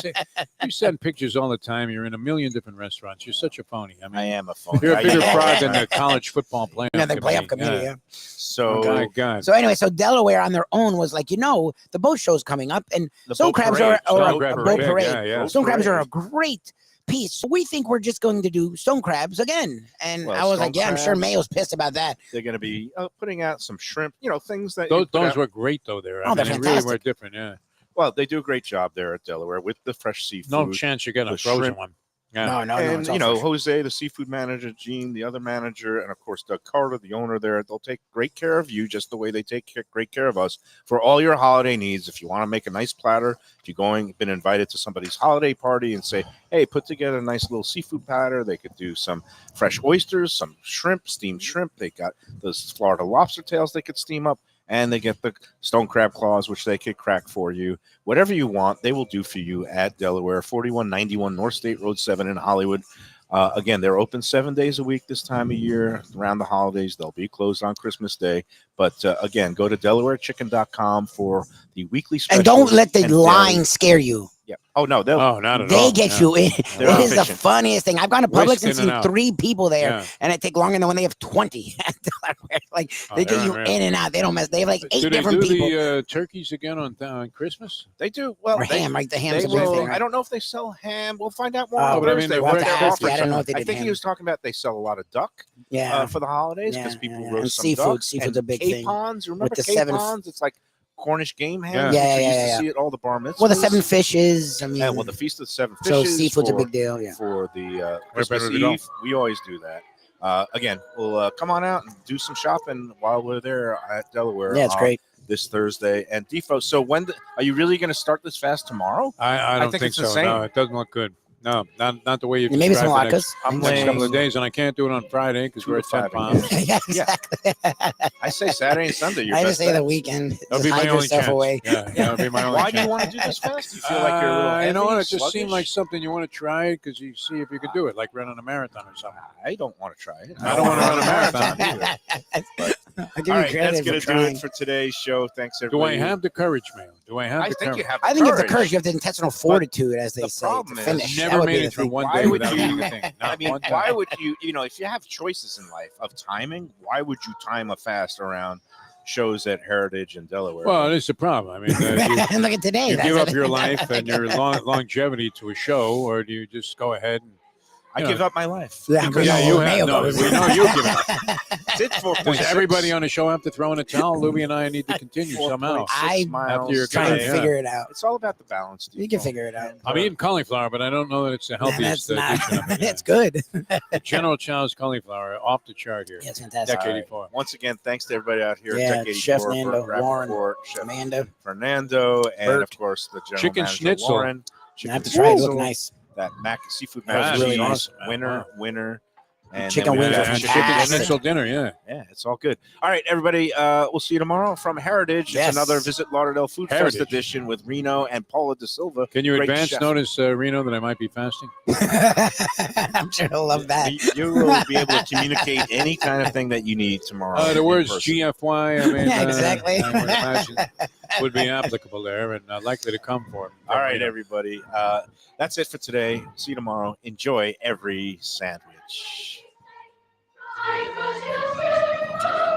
S1: you send pictures all the time. You're in a million different restaurants. You're such a phony. I mean,
S4: I am a phone.
S1: you're a bigger
S4: I-
S1: fraud than the college football playoff
S6: Yeah, the playoff
S1: committee.
S6: committee. Yeah.
S4: So
S1: My God.
S6: So anyway, so Delaware on their own was like, the boat show's coming up, and
S4: the
S6: stone
S4: boat
S6: crabs
S4: parade.
S6: are
S1: Stone
S6: a
S1: crab
S6: boat
S1: parade,
S6: parade.
S1: yeah, yeah.
S6: Stone crabs are a
S4: Parade.
S6: great piece. So we think we're just going to do stone crabs again. And
S4: Well,
S6: I was
S4: stone
S6: like, yeah, I'm sure
S4: crabs-
S6: Mayo's pissed about that.
S4: They're going to be putting out some shrimp, things that you
S1: Those,
S4: put
S1: those
S4: out-
S1: were great, though, there.
S6: Oh,
S1: I
S6: they're
S1: mean, they really were
S6: fantastic.
S1: different, yeah.
S4: Well, they do a great job there at Delaware with the fresh seafood.
S1: No chance you're getting a
S4: the
S1: frozen
S4: shrimp.
S1: one. Yeah.
S6: No,
S4: And
S6: it's all fresh.
S4: Jose, the seafood manager, Gene, the other manager, and of course Doug Carter, the owner there. They'll take great care of you, just the way they take great care of us for all your holiday needs. If you want to make a nice platter, if you're been invited to somebody's holiday party and say, "Hey, put together a nice little seafood platter," they could do some fresh oysters, some shrimp, steamed shrimp. They got those Florida lobster tails they could steam up. And they get the stone crab claws, which they could crack for you. Whatever you want, they will do for you at Delaware, 4191 North State Road 7 in Hollywood. Again, they're open 7 days a week this time of year. Around the holidays, they'll be closed on Christmas Day. But again, go to DelawareChicken.com for the weekly specials.
S6: And don't let the
S4: and
S6: line
S4: daily-
S6: scare you.
S4: Yeah. Oh, no. They'll,
S1: Oh, not at
S6: They
S1: all.
S6: get
S1: yeah.
S6: you in.
S4: They're
S6: It is the
S4: efficient.
S6: funniest thing. I've gone to Publix
S1: Whisk in
S6: and
S1: and
S6: seen
S1: out.
S6: 3 people there,
S1: Yeah.
S6: and it take longer than when they have 20. Like
S1: Oh,
S6: they
S1: they're
S6: get you
S1: unreal.
S6: in and out. They don't mess. They have like 8
S1: Do they
S6: different
S1: do
S6: people.
S1: the turkeys again on Christmas?
S4: They do. Well,
S6: Or
S4: they,
S6: ham, right? The ham's
S4: they
S6: a big
S4: will.
S6: thing.
S4: I don't know if they sell ham. We'll find out more
S6: Oh,
S4: on
S1: but I mean,
S4: Thursday.
S1: they
S6: We'll have
S1: work
S6: to
S1: their
S6: ask you. I don't know if they
S4: I
S6: did
S4: think he
S6: ham.
S4: was talking about they sell a lot of duck
S6: Yeah.
S4: for the holidays because
S6: Yeah,
S4: people
S6: yeah, yeah.
S4: roast
S6: And
S4: some
S6: seafood.
S4: duck.
S6: Seafood's
S4: and
S6: a big thing.
S4: capons. Remember
S6: the 7
S4: capons? It's like Cornish game ham.
S1: Yeah.
S4: which
S6: Yeah,
S4: we
S6: yeah,
S4: used
S6: yeah.
S4: to see at all the bar mitzvahs.
S6: Well, the 7 fishes. I mean,
S4: Yeah, well, the Feast of the Seven
S6: so
S4: Fishes.
S6: seafood's
S4: for,
S6: a big deal. Yeah.
S4: for the
S1: Where
S4: Christmas
S1: better to go?
S4: Eve. We always do that. Again, we'll come on out and do some shopping while we're there at Delaware.
S6: Yeah, it's great.
S4: This Thursday. And Defo, so are you really going to start this fast tomorrow?
S1: I don't
S4: think
S1: think
S4: it's the
S1: so.
S4: same.
S1: No, it doesn't look good. No, not the way you
S6: Maybe some
S1: described the
S6: latkes.
S1: next couple of days, and I can't do it on Friday because
S4: 2
S1: we're
S4: to
S1: at 10
S4: 5
S1: pounds.
S6: Yeah, exactly.
S4: I say Saturday and Sunday. Your
S6: I
S4: best
S6: just say the
S4: bet.
S6: weekend.
S1: That'll
S6: Just
S1: be
S6: hide
S1: my only
S6: yourself
S1: chance.
S6: away.
S1: Yeah, that'll be my only
S4: Why do you
S1: chance.
S4: want to do this fast? Do you feel like you're a little heavy,
S1: you know, it just seemed
S4: sluggish?
S1: like something you want to try because you see if you could do it, like running a marathon or something.
S4: I don't want to try it.
S1: I don't want to run a marathon.
S4: either.
S6: I give
S4: All
S6: you
S4: right,
S6: credit
S4: that's
S6: for
S4: going to do
S6: trying.
S4: it for today's show. Thanks,
S1: Do
S4: everybody.
S1: I have the courage, man? Do I have
S4: I
S1: the
S4: think
S1: courage?
S4: you have.
S6: I think you have the courage. You have the intestinal fortitude, as they
S4: the
S6: say,
S4: problem
S6: to
S4: is
S6: finish. That
S1: Never
S6: would be
S1: made
S6: the
S1: it through
S6: thing.
S1: one
S4: Why
S1: day
S4: would
S1: without
S4: you-
S1: eating a thing.
S4: I
S1: Not
S4: mean,
S1: one time.
S4: why would you, if you have choices in life of timing, why would you time a fast around
S8: shows at Heritage and Delaware.
S1: Well, it's the problem. I mean,
S6: And look at today.
S1: you
S6: that's
S1: give up
S6: what-
S1: your life and your longevity to a show, or do you just go ahead and
S8: I
S1: you
S8: give
S1: know.
S8: up my life.
S6: Yeah,
S8: Because
S1: Yeah,
S6: no,
S1: you
S6: Mayo
S1: have. No,
S6: goes.
S1: we know you give up.
S8: Did 4.6.
S1: Does everybody on the show have to throw in a towel? Lubie and I need to continue somehow.
S8: 4.6
S6: I-
S8: miles.
S1: After your
S6: Trying to
S1: Yeah.
S6: figure it out.
S8: It's all about the balance.
S6: You can figure it out.
S1: I'm eating cauliflower, but I don't know that it's the healthiest
S6: That's not.
S1: edition of it.
S6: It's good.
S1: General Chow's cauliflower off the chart here.
S6: Yeah, it's fantastic.
S1: Deck
S8: All right.
S1: 84.
S8: Once again, thanks to everybody out here
S6: Yeah,
S8: at Deck 84.
S6: Chef Nando,
S8: Bert
S6: Warren,
S8: Rapoport, Chef
S6: Amanda.
S8: Fernando, and
S6: Bert.
S8: of course the general
S1: Chicken
S8: manager,
S1: schnitzel.
S8: Warren.
S6: I have to try it. It look nice.
S8: That seafood
S1: That
S8: mac
S1: was
S8: really
S1: really
S8: nice.
S1: awesome, man.
S8: Winner,
S1: Wow.
S8: winner. And
S6: Chicken
S8: then we
S6: wings
S8: got
S6: are
S1: and
S8: chicken
S1: chicken
S6: fantastic.
S1: schnitzel dinner, yeah.
S8: Yeah, it's all good. All right, everybody. We'll see you tomorrow from Heritage.
S6: Yes.
S8: It's another Visit Lauderdale Food
S1: Heritage.
S8: Fest edition with Reno and Paula De Silva.
S1: Can you
S8: Great
S1: advance
S8: chef.
S1: notice, Reno, that I might be fasting?
S6: I'm sure he'll love that.
S8: You will be able to communicate any kind of thing that you need tomorrow.
S1: The
S8: in
S1: words
S8: person.
S1: GFY, I mean,
S6: Yeah, exactly.
S1: I would imagine would be applicable there and likely to come for him.
S8: All right, everybody. That's it for today. See you tomorrow. Enjoy every sandwich.
S3: Hey,